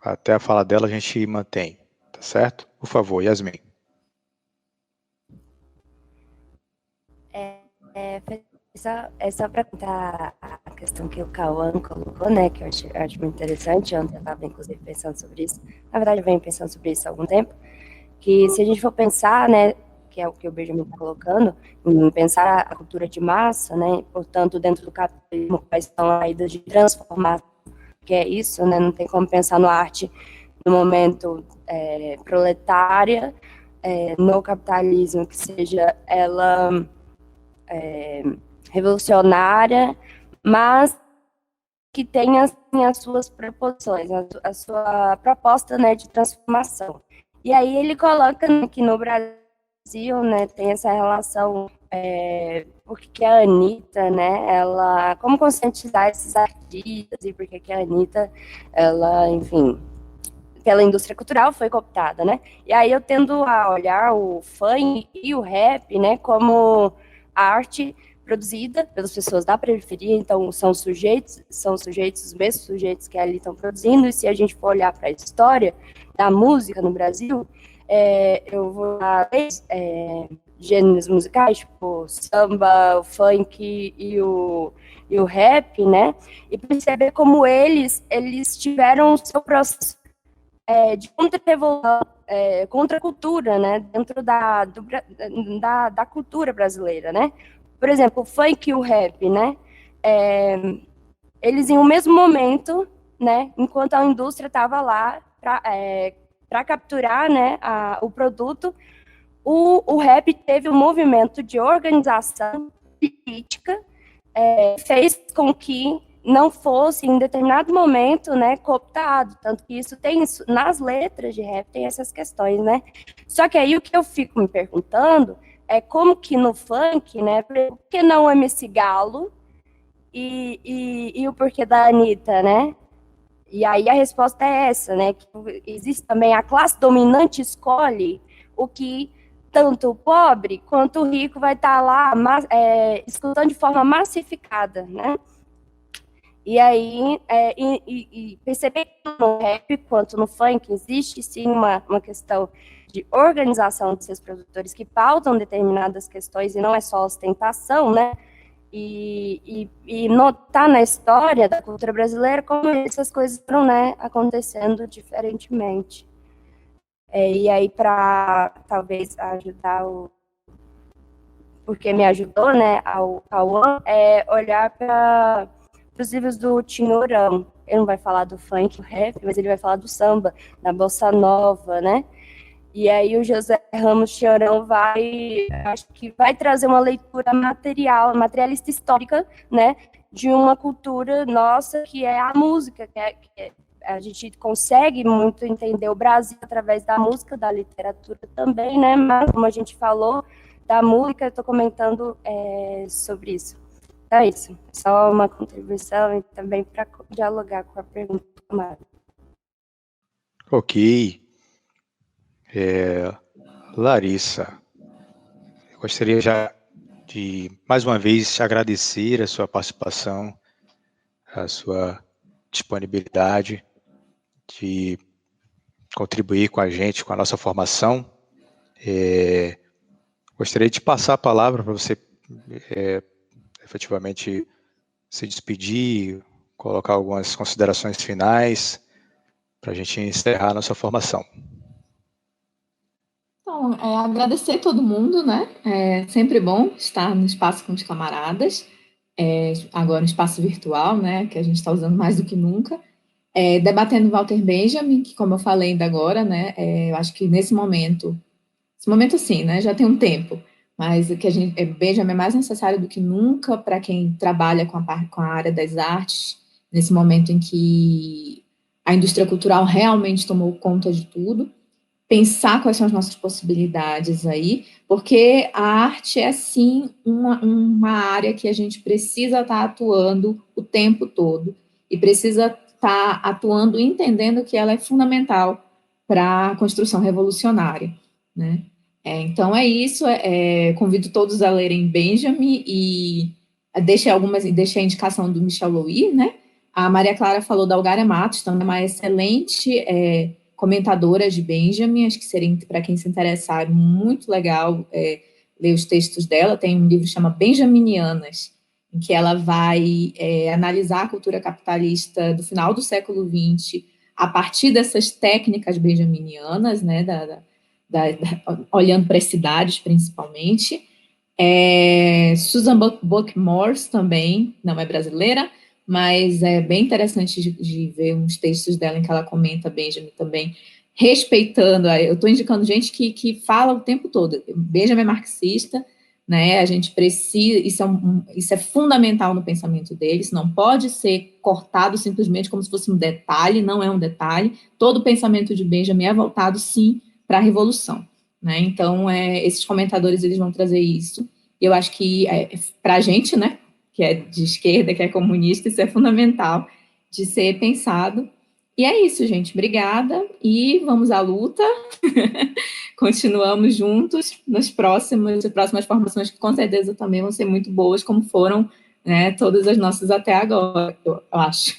até a fala dela a gente mantém, tá certo? Por favor, Yasmin. É só para contar a questão que o Cauã colocou, né, que eu acho muito interessante. Ontem eu estava, inclusive, pensando sobre isso. Na verdade, eu venho pensando sobre isso há algum tempo. Que se a gente for pensar, né, que é o que o Benjamin está colocando, em pensar a cultura de massa, né, portanto, dentro do capitalismo, quais são as saídas de transformação, que é isso, né, não tem como pensar na arte no momento proletária, no capitalismo, que seja ela revolucionária, mas que tenha assim, as suas proposições, a sua proposta, né, de transformação. E aí ele coloca, né, que no Brasil, né, tem essa relação, porque a Anitta, né, ela, como conscientizar esses artistas e porque que a Anitta, ela, enfim, pela indústria cultural foi cooptada, né, e aí eu tendo a olhar o funk e o rap, né, como arte produzida pelas pessoas da periferia, então são sujeitos, os mesmos sujeitos que ali estão produzindo, e se a gente for olhar para a história da música no Brasil, eu vou lá gêneros musicais, tipo samba, o funk e o rap, né, e perceber como eles tiveram o seu processo de contra-revolução, contra-cultura, né, dentro da cultura brasileira, né. Por exemplo, o funk e o rap, né, eles em um mesmo momento, né, enquanto a indústria estava lá para capturar, né, o produto, o rap teve um movimento de organização política, fez com que não fosse, em determinado momento, né, cooptado, tanto que isso tem, nas letras de rap, tem essas questões, né, só que aí o que eu fico me perguntando é como que no funk, né, por que não o MC Galo e o porquê da Anitta, né, e aí a resposta é essa, né, que existe também a classe dominante escolhe o que tanto o pobre quanto o rico vai estar lá escutando de forma massificada, né. E aí, perceber que no rap quanto no funk existe sim uma questão de organização de seus produtores que pautam determinadas questões e não é só ostentação, né? E notar na história da cultura brasileira como essas coisas estão, né, acontecendo diferentemente. E aí, para talvez ajudar porque me ajudou, né, ao Cauã, olhar para os livros do Tinhorão. Ele não vai falar do funk, do rap, mas ele vai falar do samba, da bossa nova, né? E aí o José Ramos Tinhorão acho que vai trazer uma leitura materialista histórica, né, de uma cultura nossa que é a música, a gente consegue muito entender o Brasil através da música, da literatura também, né? Mas como a gente falou da música, eu estou comentando sobre isso. Então é isso. Só uma contribuição e também para dialogar com a pergunta do Camarada. Ok. Larissa, eu gostaria já de, mais uma vez, agradecer a sua participação, a sua disponibilidade de contribuir com a gente, com a nossa formação. Gostaria de passar a palavra para você efetivamente se despedir, colocar algumas considerações finais para a gente encerrar a nossa formação. Então, agradecer todo mundo, né? É sempre bom estar no espaço com os camaradas, agora no espaço virtual, né? Que a gente está usando mais do que nunca. Debatendo Walter Benjamin, que, como eu falei ainda agora, né? Eu acho que nesse momento sim, né? Já tem um tempo, mas o que Benjamin é mais necessário do que nunca para quem trabalha com a área das artes, nesse momento em que a indústria cultural realmente tomou conta de tudo. Pensar quais são as nossas possibilidades aí, porque a arte é, sim, uma área que a gente precisa estar atuando o tempo todo, e precisa estar atuando entendendo que ela é fundamental para a construção revolucionária, né? Então é isso, convido todos a lerem Benjamin, e deixei a indicação do Michel Louis, né? A Maria Clara falou da Algária Matos, também é uma excelente comentadora de Benjamin, acho que seria, para quem se interessar, muito legal ler os textos dela. Tem um livro que chama Benjaminianas, em que ela vai analisar a cultura capitalista do final do século XX a partir dessas técnicas benjaminianas, né, olhando para as cidades, principalmente. Susan Buck-Morss também, não é brasileira, mas é bem interessante de ver uns textos dela em que ela comenta Benjamin também, respeitando. Eu estou indicando gente que fala o tempo todo. Benjamin é marxista, né? A gente precisa, isso é fundamental no pensamento dele, isso não pode ser cortado simplesmente como se fosse um detalhe, não é um detalhe. Todo o pensamento de Benjamin é voltado, sim, para a revolução, né? Então, esses comentadores, eles vão trazer isso. E eu acho que, para a gente, né, que é de esquerda, que é comunista, isso é fundamental de ser pensado. E é isso, gente. Obrigada. E vamos à luta. Continuamos juntos nas próximas formações, que com certeza também vão ser muito boas, como foram, né, todas as nossas até agora, eu acho.